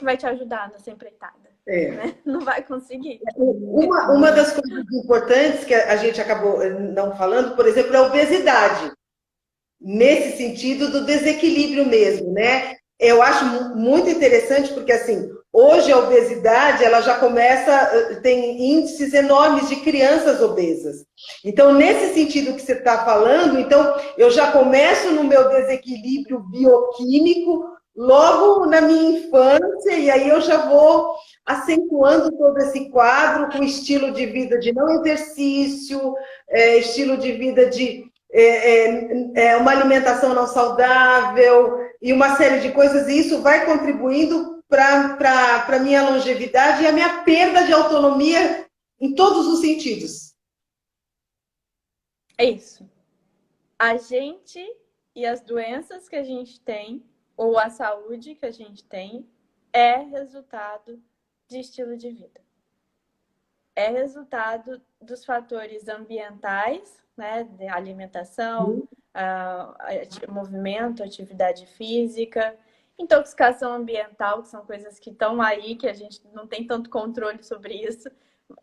vai te ajudar nessa empreitada? Né? Não vai conseguir. Uma das coisas importantes que a gente acabou não falando, por exemplo, é a obesidade. Nesse sentido do desequilíbrio mesmo, né? Eu acho muito interessante porque, assim, hoje a obesidade, ela já começa, tem índices enormes de crianças obesas. Então, nesse sentido que você está falando, então, eu já começo no meu desequilíbrio bioquímico logo na minha infância, e aí eu já vou acentuando todo esse quadro com estilo de vida de não exercício, estilo de vida de uma alimentação não saudável e uma série de coisas, e isso vai contribuindo para a minha longevidade e a minha perda de autonomia em todos os sentidos. É isso. A gente e as doenças que a gente tem, ou a saúde que a gente tem, é resultado de estilo de vida. É resultado dos fatores ambientais, né, de alimentação, movimento, atividade física, intoxicação ambiental, que são coisas que estão aí, que a gente não tem tanto controle sobre isso,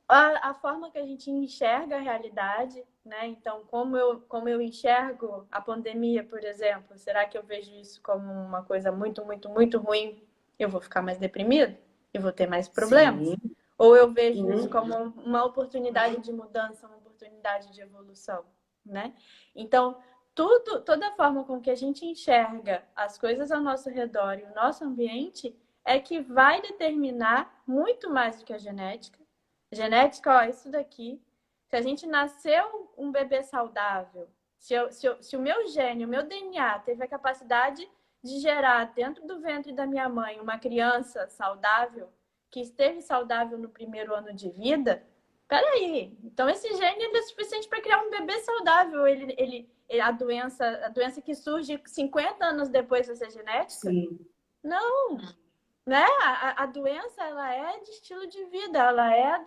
a forma que a gente enxerga a realidade, né? Então, como eu enxergo a pandemia, por exemplo, será que eu vejo isso como uma coisa muito, muito, muito ruim? Eu vou ficar mais deprimido? Eu vou ter mais problemas? Sim. Ou eu vejo isso como uma oportunidade de mudança, uma oportunidade de evolução, né? Então, toda a forma com que a gente enxerga as coisas ao nosso redor e o nosso ambiente é que vai determinar muito mais do que a genética. Genética, ó, isso daqui. Se a gente nasceu um bebê saudável, Se o meu gene, o meu DNA teve a capacidade de gerar dentro do ventre da minha mãe uma criança saudável, que esteve saudável no primeiro ano de vida, peraí, então esse gene é suficiente para criar um bebê saudável. A doença que surge 50 anos depois dessa genética? Sim. Não, né? A doença, ela é de estilo de vida, ela é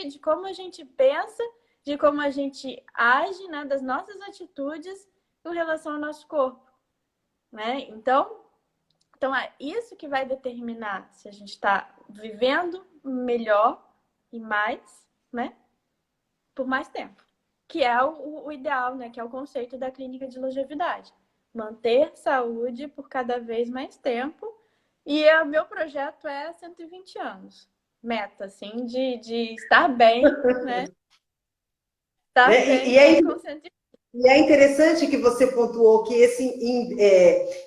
de como a gente pensa, de como a gente age, né? Das nossas atitudes com relação ao nosso corpo, né? Então é isso que vai determinar se a gente está vivendo melhor e mais, né? Por mais tempo. Que é o ideal, né? Que é o conceito da clínica de longevidade. Manter saúde por cada vez mais tempo. E o meu projeto é 120 anos. Meta, assim, de estar bem, né? Estar bem com 120. E é interessante que você pontuou que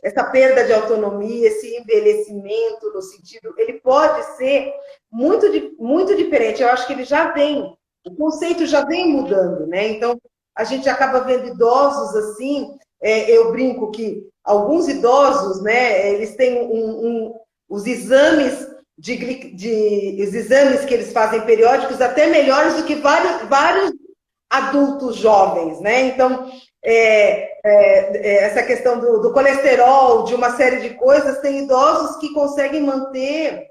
essa perda de autonomia, esse envelhecimento no sentido, ele pode ser muito diferente. Eu acho que o conceito já vem mudando, né? Então, a gente acaba vendo idosos assim, eu brinco que alguns idosos, né, eles têm os exames os exames que eles fazem periódicos até melhores do que vários adultos jovens, né? Então, essa questão do colesterol, de uma série de coisas, tem idosos que conseguem manter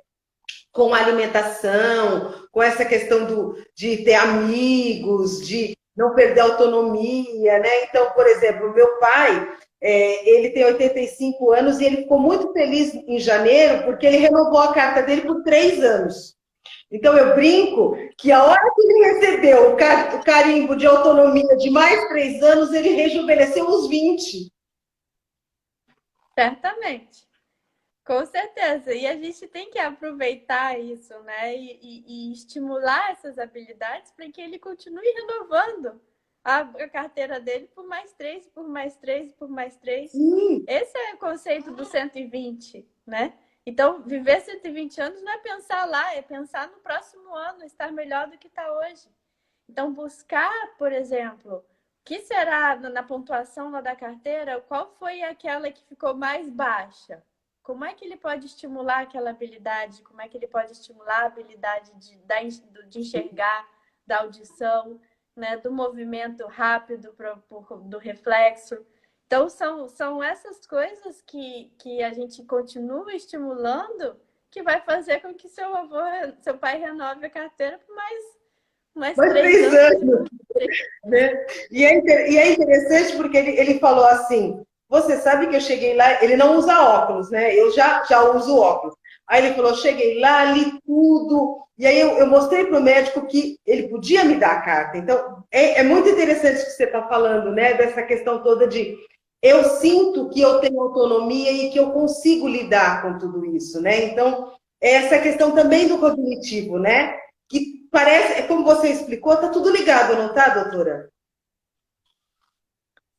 com a alimentação, com essa questão de ter amigos, de não perder a autonomia, né? Então, por exemplo, meu pai, ele tem 85 anos e ele ficou muito feliz em janeiro porque ele renovou a carta dele por 3 anos. Então, eu brinco que a hora que ele recebeu o carimbo de autonomia de mais 3 anos, ele rejuvenesceu uns 20. Certamente. Com certeza. E a gente tem que aproveitar isso, né? E estimular essas habilidades para que ele continue renovando a carteira dele por mais 3, por mais 3, por mais 3. Esse é o conceito do 120, né? Então, viver 120 anos não é pensar lá, é pensar no próximo ano, estar melhor do que está hoje. Então, buscar, por exemplo, o que será na pontuação lá da carteira, qual foi aquela que ficou mais baixa? Como é que ele pode estimular aquela habilidade? Como é que ele pode estimular a habilidade de enxergar, da audição, né? Do movimento rápido do reflexo? Então, são essas coisas que a gente continua estimulando que vai fazer com que seu pai renove a carteira por mais 3 anos. Né? E é interessante porque ele falou assim, você sabe que eu cheguei lá, ele não usa óculos, né? Eu já uso óculos. Aí ele falou, cheguei lá, li tudo, e aí eu mostrei para o médico que ele podia me dar a carta. Então, é muito interessante o que você está falando, né? Dessa questão toda de eu sinto que eu tenho autonomia e que eu consigo lidar com tudo isso, né? Então, essa questão também do cognitivo, né? Que parece, como você explicou, tá tudo ligado, não tá, doutora?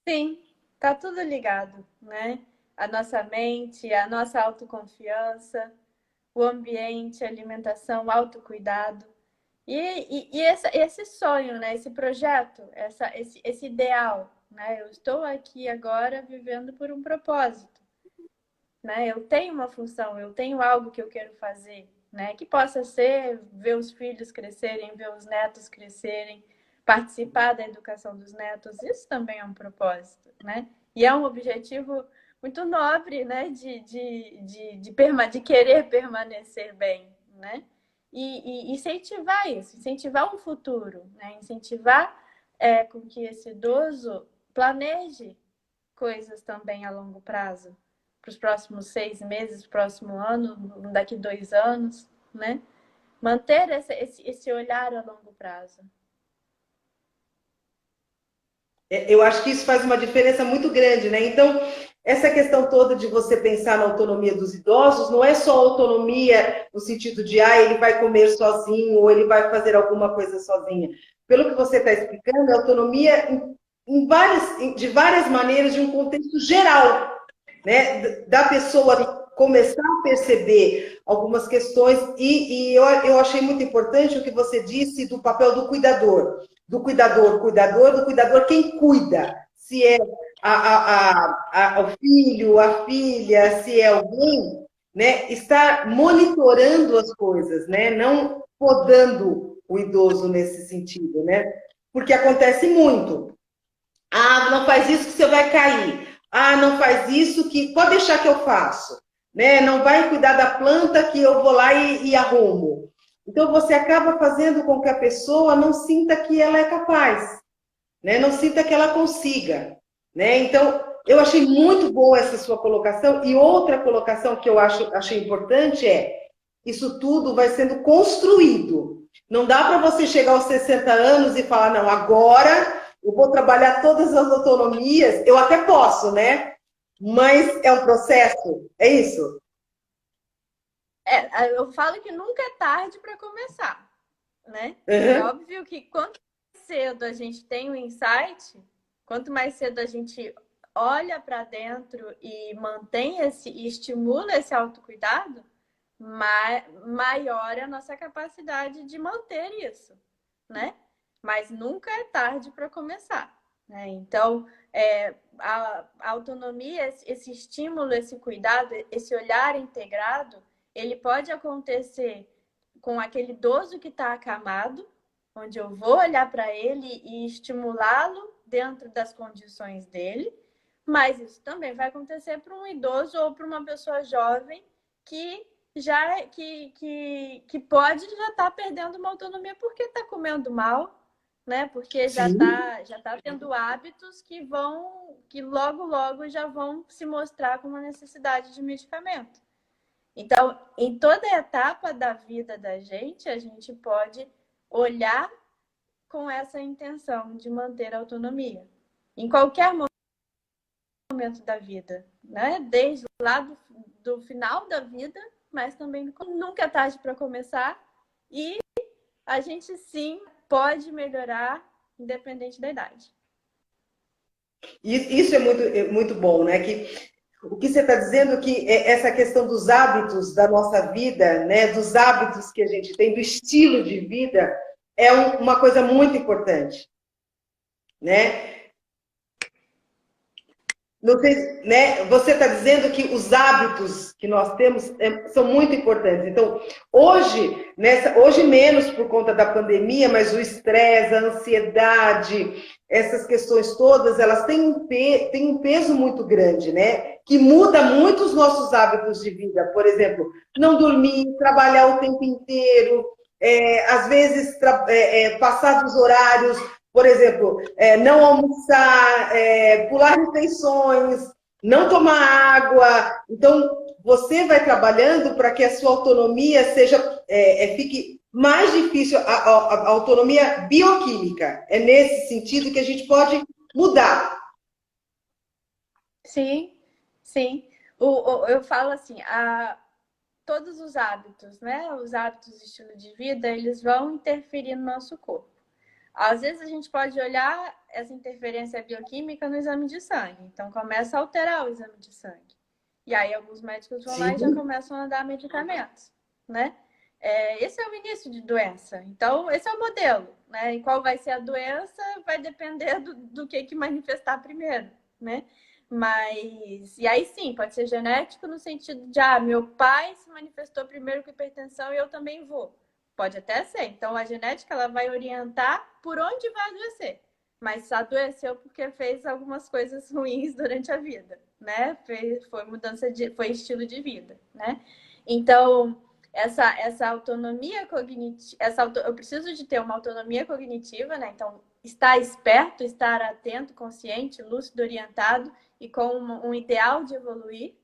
Sim, tá tudo ligado, né? A nossa mente, a nossa autoconfiança, o ambiente, a alimentação, o autocuidado. E esse sonho, né? Esse projeto, esse ideal, né? Eu estou aqui agora vivendo por um propósito, né? Eu tenho uma função, eu tenho algo que eu quero fazer, né? Que possa ser ver os filhos crescerem, ver os netos crescerem, participar da educação dos netos. Isso também é um propósito, né? E é um objetivo muito nobre, né? De querer permanecer bem, né? E incentivar isso, incentivar um futuro, né? Incentivar com que esse idoso planeje coisas também a longo prazo, para os próximos 6 meses, próximo ano, daqui 2 anos, né? Manter esse olhar a longo prazo. Eu acho que isso faz uma diferença muito grande, né? Então, essa questão toda de você pensar na autonomia dos idosos, não é só autonomia no sentido de, ele vai comer sozinho ou ele vai fazer alguma coisa sozinha. Pelo que você está explicando, é autonomia de várias maneiras, de um contexto geral, né? Da pessoa começar a perceber algumas questões e eu achei muito importante o que você disse do papel do cuidador, cuidador, quem cuida, se é o filho, a filha, se é alguém, né, estar monitorando as coisas, né, não podando o idoso nesse sentido, né, porque acontece muito. Ah, não faz isso que você vai cair. Ah, não faz isso que pode deixar que eu faço, né? Não vai cuidar da planta que eu vou lá e arrumo. Então você acaba fazendo com que a pessoa não sinta que ela é capaz, né? Não sinta que ela consiga, né? Então, eu achei muito boa essa sua colocação. E outra colocação que eu achei importante é: isso tudo vai sendo construído. Não dá para você chegar aos 60 anos e falar, não, agora eu vou trabalhar todas as autonomias. Eu até posso, né? Mas é um processo, é isso? Eu falo que nunca é tarde para começar, né? É Uhum. óbvio que quanto mais cedo a gente tem o insight, quanto mais cedo a gente olha para dentro e mantém e estimula esse autocuidado, maior é a nossa capacidade de manter isso, né? Mas nunca é tarde para começar, né? Então, a autonomia, esse estímulo, esse cuidado, esse olhar integrado, ele pode acontecer com aquele idoso que está acamado, onde eu vou olhar para ele e estimulá-lo dentro das condições dele, mas isso também vai acontecer para um idoso ou para uma pessoa jovem que que pode já estar perdendo uma autonomia porque está comendo mal, né? Porque Sim. já tá tendo hábitos que logo já vão se mostrar como uma necessidade de medicamento. Então, em toda etapa da vida da gente, a gente pode olhar com essa intenção de manter a autonomia. Em qualquer momento da vida, né? Desde lá do final da vida, mas também nunca é tarde para começar e a gente sim pode melhorar independente da idade. Isso é muito bom, né? Que o que você está dizendo é que essa questão dos hábitos da nossa vida, né? Dos hábitos que a gente tem, do estilo de vida, é uma coisa muito importante, né? Não sei, né? Você está dizendo que os hábitos que nós temos são muito importantes. Então, hoje menos por conta da pandemia, mas o estresse, a ansiedade, essas questões todas, elas têm um peso muito grande, né? Que muda muito os nossos hábitos de vida. Por exemplo, não dormir, trabalhar o tempo inteiro, às vezes passar dos horários, por exemplo, não almoçar, pular refeições, não tomar água. Então, você vai trabalhando para que a sua autonomia fique mais difícil, a autonomia bioquímica. É nesse sentido que a gente pode mudar. Sim, sim. Eu falo assim, todos os hábitos, né? Os hábitos de estilo de vida, eles vão interferir no nosso corpo. Às vezes a gente pode olhar essa interferência bioquímica no exame de sangue. Então começa a alterar o exame de sangue. E aí alguns médicos vão lá e já Sim. começam a dar medicamentos, né? Esse é o início de doença. Então, esse é o modelo, né? E qual vai ser a doença vai depender do que manifestar primeiro, né? Mas, e aí sim, pode ser genético no sentido de, meu pai se manifestou primeiro com hipertensão e eu também vou. Pode até ser. Então, a genética ela vai orientar por onde vai adoecer. Mas adoeceu porque fez algumas coisas ruins durante a vida, né? Foi estilo de vida, né? Então, essa autonomia cognitiva, eu preciso de ter uma autonomia cognitiva, né? Então, estar esperto, estar atento, consciente, lúcido, orientado e com um ideal de evoluir.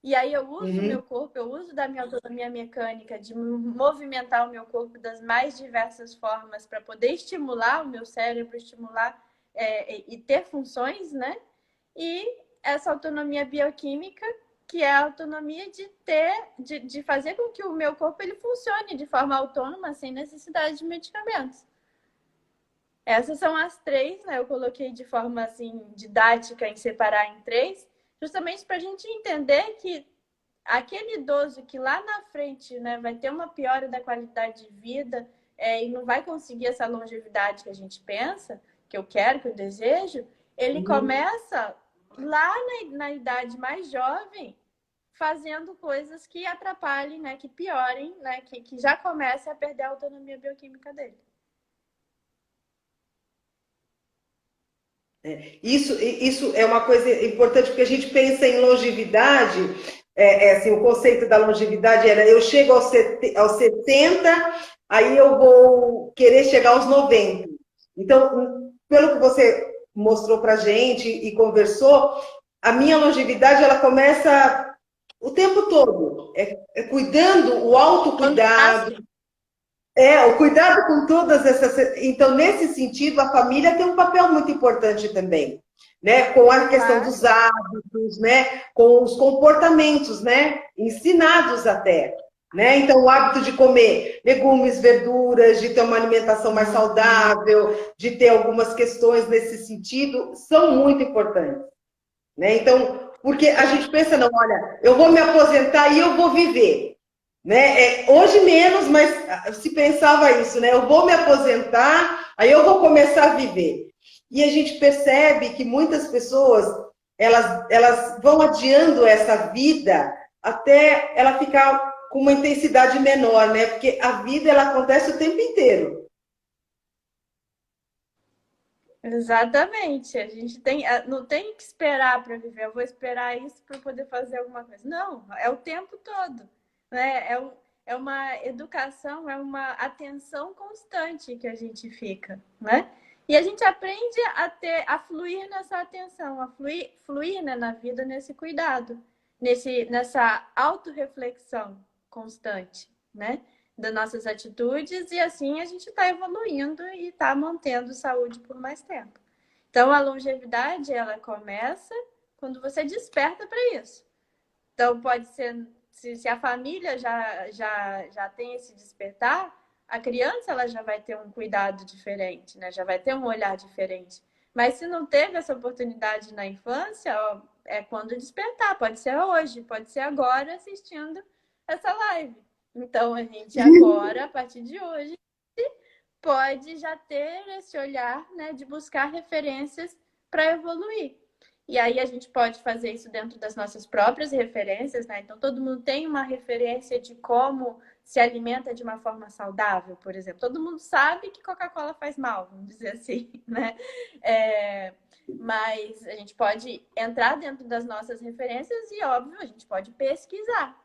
E aí eu uso o Uhum. meu corpo, eu uso da minha autonomia mecânica de movimentar o meu corpo das mais diversas formas para poder estimular o meu cérebro, estimular e ter funções, né? E essa autonomia bioquímica, que é a autonomia de fazer com que o meu corpo ele funcione de forma autônoma, sem necessidade de medicamentos. Essas são as três, né? Eu coloquei de forma assim didática em separar em três, justamente para a gente entender que aquele idoso que lá na frente, né, vai ter uma piora da qualidade de vida e não vai conseguir essa longevidade que a gente pensa, que eu quero, que eu desejo, ele começa lá na idade mais jovem, fazendo coisas que atrapalhem, né, que piorem, né, que já comece a perder a autonomia bioquímica dele. Isso é uma coisa importante, porque a gente pensa em longevidade, assim, o conceito da longevidade era eu chego aos 70, aí eu vou querer chegar aos 90. Então, pelo que você mostrou para a gente e conversou, a minha longevidade ela começa o tempo todo, cuidando, o autocuidado, o cuidado com todas essas. Então, nesse sentido, a família tem um papel muito importante também, né? Com a questão dos hábitos, né? Com os comportamentos, né? Ensinados até. Né? Então, o hábito de comer legumes, verduras, de ter uma alimentação mais saudável, de ter algumas questões nesse sentido, são muito importantes. Né? Então, porque a gente pensa, não, olha, eu vou me aposentar e eu vou viver. Né? Hoje menos, mas se pensava isso, né? Eu vou me aposentar, aí eu vou começar a viver. E a gente percebe que muitas pessoas, elas vão adiando essa vida até ela ficar com uma intensidade menor, né? Porque a vida, ela acontece o tempo inteiro. Exatamente. A gente não tem que esperar para viver. Eu vou esperar isso para poder fazer alguma coisa. Não, é o tempo todo. Né? É uma educação, é uma atenção constante que a gente fica. Né? E a gente aprende a fluir nessa atenção, a fluir né, na vida nesse cuidado, nessa autorreflexão constante. Né? Das nossas atitudes e assim a gente está evoluindo e está mantendo saúde por mais tempo. Então a longevidade ela começa quando você desperta para isso. Então pode ser se a família já tem esse despertar, a criança ela já vai ter um cuidado diferente, né? Já vai ter um olhar diferente. Mas se não teve essa oportunidade na infância, ó, é quando despertar. Pode ser hoje, pode ser agora assistindo essa live. Então, a gente agora, a partir de hoje, pode já ter esse olhar, né, de buscar referências para evoluir. E aí a gente pode fazer isso dentro das nossas próprias referências, né? Então, todo mundo tem uma referência de como se alimenta de uma forma saudável, por exemplo. Todo mundo sabe que Coca-Cola faz mal, vamos dizer assim, né? Mas a gente pode entrar dentro das nossas referências e, óbvio, a gente pode pesquisar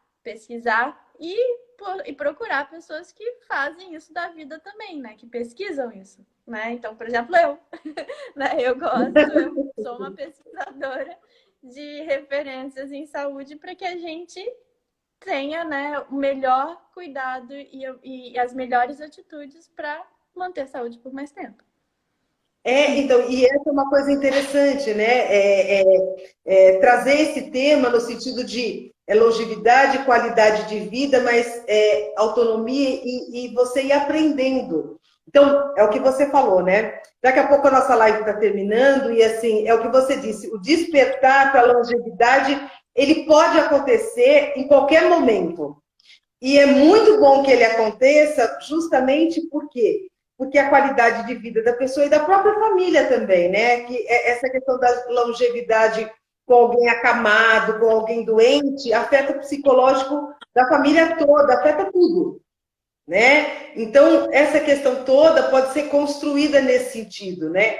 e procurar pessoas que fazem isso da vida também, né? Que pesquisam isso, né? Então, por exemplo, né? Eu sou uma pesquisadora de referências em saúde para que a gente tenha, né, o melhor cuidado e as melhores atitudes para manter a saúde por mais tempo. Então, e essa é uma coisa interessante, né? Trazer esse tema no sentido de longevidade, qualidade de vida, mas autonomia e você ir aprendendo. Então, é o que você falou, né? Daqui a pouco a nossa live está terminando e, assim, é o que você disse, o despertar para a longevidade, ele pode acontecer em qualquer momento. E é muito bom que ele aconteça justamente porque a qualidade de vida da pessoa e da própria família também, né? Que essa questão da longevidade com alguém acamado, com alguém doente, afeta o psicológico da família toda, afeta tudo, né? Então, essa questão toda pode ser construída nesse sentido, né?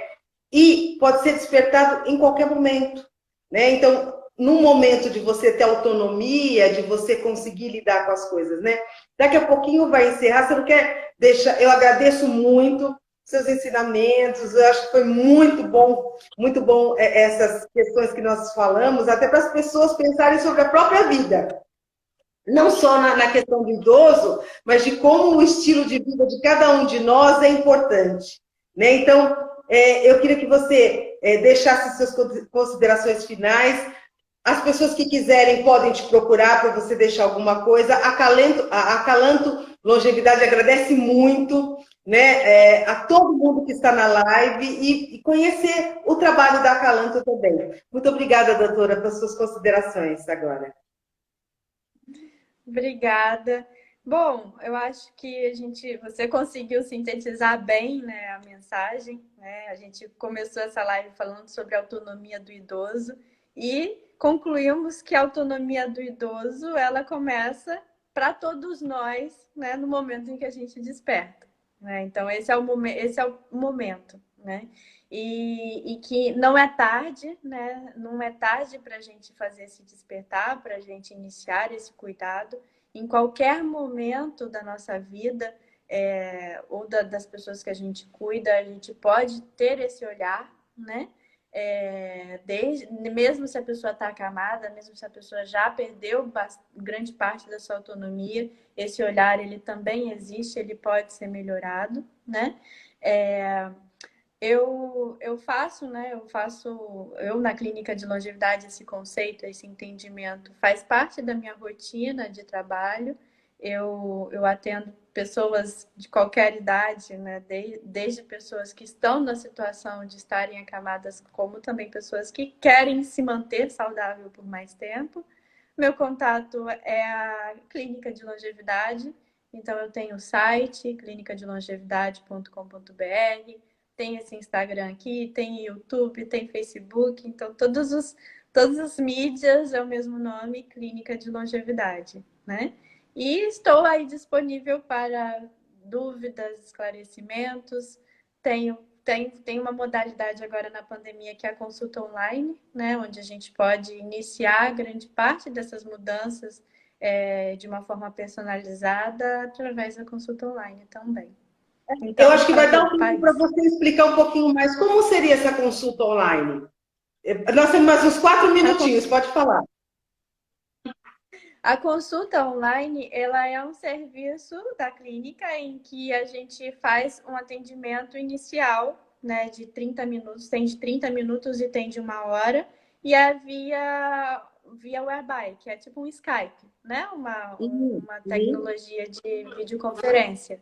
E pode ser despertado em qualquer momento, né? Então, num momento de você ter autonomia, de você conseguir lidar com as coisas, né? Daqui a pouquinho vai encerrar, você não quer deixar... Eu agradeço muito seus ensinamentos, eu acho que foi muito bom essas questões que nós falamos, até para as pessoas pensarem sobre a própria vida. Não só na questão do idoso, mas de como o estilo de vida de cada um de nós é importante, né? Então, eu queria que você deixasse suas considerações finais. As pessoas que quiserem podem te procurar para você deixar alguma coisa. A Acalanto Longevidade agradece muito, né, a todo mundo que está na live e conhecer o trabalho da Acalanto também. Muito obrigada, doutora, pelas suas considerações agora. Obrigada. Bom, eu acho que você conseguiu sintetizar bem, né, a mensagem, né? A gente começou essa live falando sobre a autonomia do idoso e concluímos que a autonomia do idoso, ela começa para todos nós, né, no momento em que a gente desperta, né? Então esse é o momento, né? E que não é tarde, né? Não é tarde para a gente fazer esse despertar, para a gente iniciar esse cuidado em qualquer momento da nossa vida, ou das pessoas que a gente cuida, a gente pode ter esse olhar, né? Mesmo se a pessoa está acamada, mesmo se a pessoa já perdeu grande parte da sua autonomia, esse olhar ele também existe, ele pode ser melhorado, né? Eu faço, né? Eu na clínica de longevidade, esse conceito, esse entendimento faz parte da minha rotina de trabalho. Eu atendo pessoas de qualquer idade, né? Desde pessoas que estão na situação de estarem acamadas, como também pessoas que querem se manter saudável por mais tempo. Meu contato é a clínica de longevidade, então eu tenho o site clinicadelongevidade.com.br. Tem esse Instagram aqui, tem YouTube, tem Facebook, então todas as mídias é o mesmo nome, Clínica de Longevidade, né? E estou aí disponível para dúvidas, esclarecimentos. Tem uma modalidade agora na pandemia que é a consulta online, né? Onde a gente pode iniciar grande parte dessas mudanças de uma forma personalizada através da consulta online também. Eu Então, acho que para vai dar todo um o tempo para país. você explicar um pouquinho mais como seria essa consulta online. Nós temos mais uns 4 minutinhos, pode falar. A consulta online, ela é um serviço da clínica em que a gente faz um atendimento inicial, né, de 30 minutos, tem de 30 minutos e tem de 1 hora, e é via webby, que é tipo um Skype, né, uma Uhum. tecnologia de videoconferência.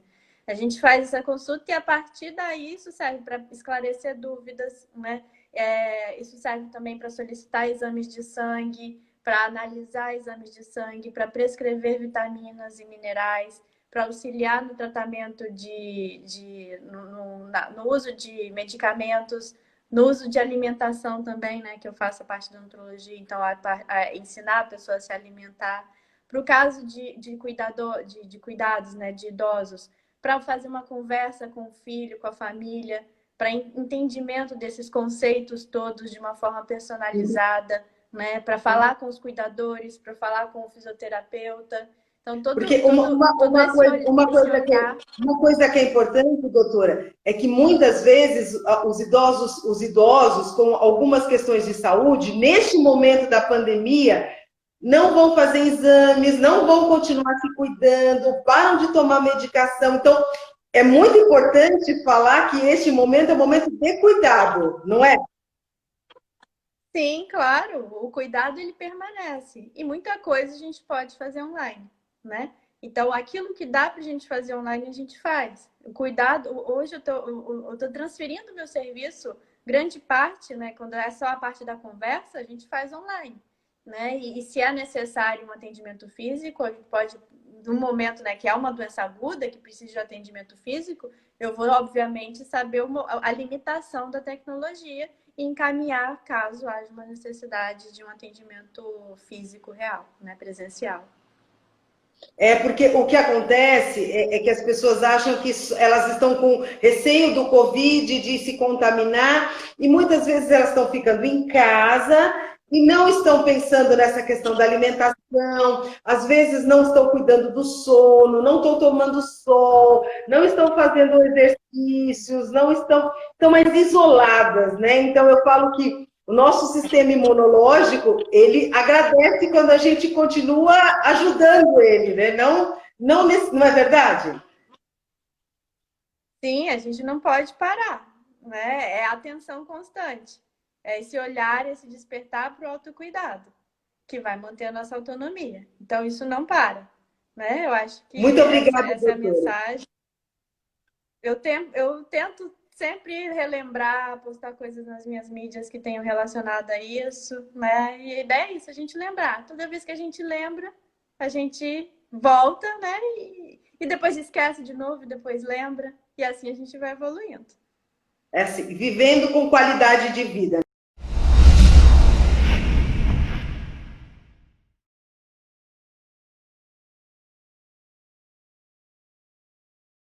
A gente faz essa consulta e a partir daí isso serve para esclarecer dúvidas, né? Isso serve também para solicitar exames de sangue, para analisar exames de sangue, para prescrever vitaminas e minerais, para auxiliar no tratamento no uso de medicamentos, no uso de alimentação também, né, que eu faço a parte da nutrologia, então ensinar a pessoa a se alimentar. Para o caso de cuidados, né, de idosos, para fazer uma conversa com o filho, com a família, para entendimento desses conceitos todos de uma forma personalizada, né? Para falar com os cuidadores, para falar com o fisioterapeuta. Então, Porque todo esse olhar. uma coisa que é importante, doutora, é que muitas vezes os idosos com algumas questões de saúde, neste momento da pandemia, não vão fazer exames, não vão continuar se cuidando, param de tomar medicação. Então, é muito importante falar que este momento é um momento de cuidado, não é? Sim, claro, o cuidado ele permanece. E muita coisa a gente pode fazer online, né? Então, aquilo que dá para a gente fazer online, a gente faz. O cuidado, hoje eu tô transferindo meu serviço, grande parte, né? Quando é só a parte da conversa, a gente faz online, né? E se é necessário um atendimento físico, a gente pode, no momento, né, que é uma doença aguda, que precisa de atendimento físico, eu vou, obviamente, saber a limitação da tecnologia e encaminhar caso haja uma necessidade de um atendimento físico real, né, presencial. É porque o que acontece é que as pessoas acham que elas estão com receio do Covid, de se contaminar, e muitas vezes elas estão ficando em casa e não estão pensando nessa questão da alimentação, às vezes não estão cuidando do sono, não estão tomando sol, não estão fazendo exercícios, não estão mais isoladas, né? Então eu falo que o nosso sistema imunológico, ele agradece quando a gente continua ajudando ele, né? Não é verdade? Sim, a gente não pode parar, né? É atenção constante. É esse olhar, esse despertar para o autocuidado, que vai manter a nossa autonomia. Então, isso não para, né? Eu acho Muito que obrigada, essa é a doutora. mensagem. Eu tento sempre relembrar, postar coisas nas minhas mídias que tenham relacionado a isso, né? E a ideia é isso, a gente lembrar. Toda vez que a gente lembra, a gente volta, né? E depois esquece de novo, e depois lembra. E assim a gente vai evoluindo. É assim, vivendo com qualidade de vida.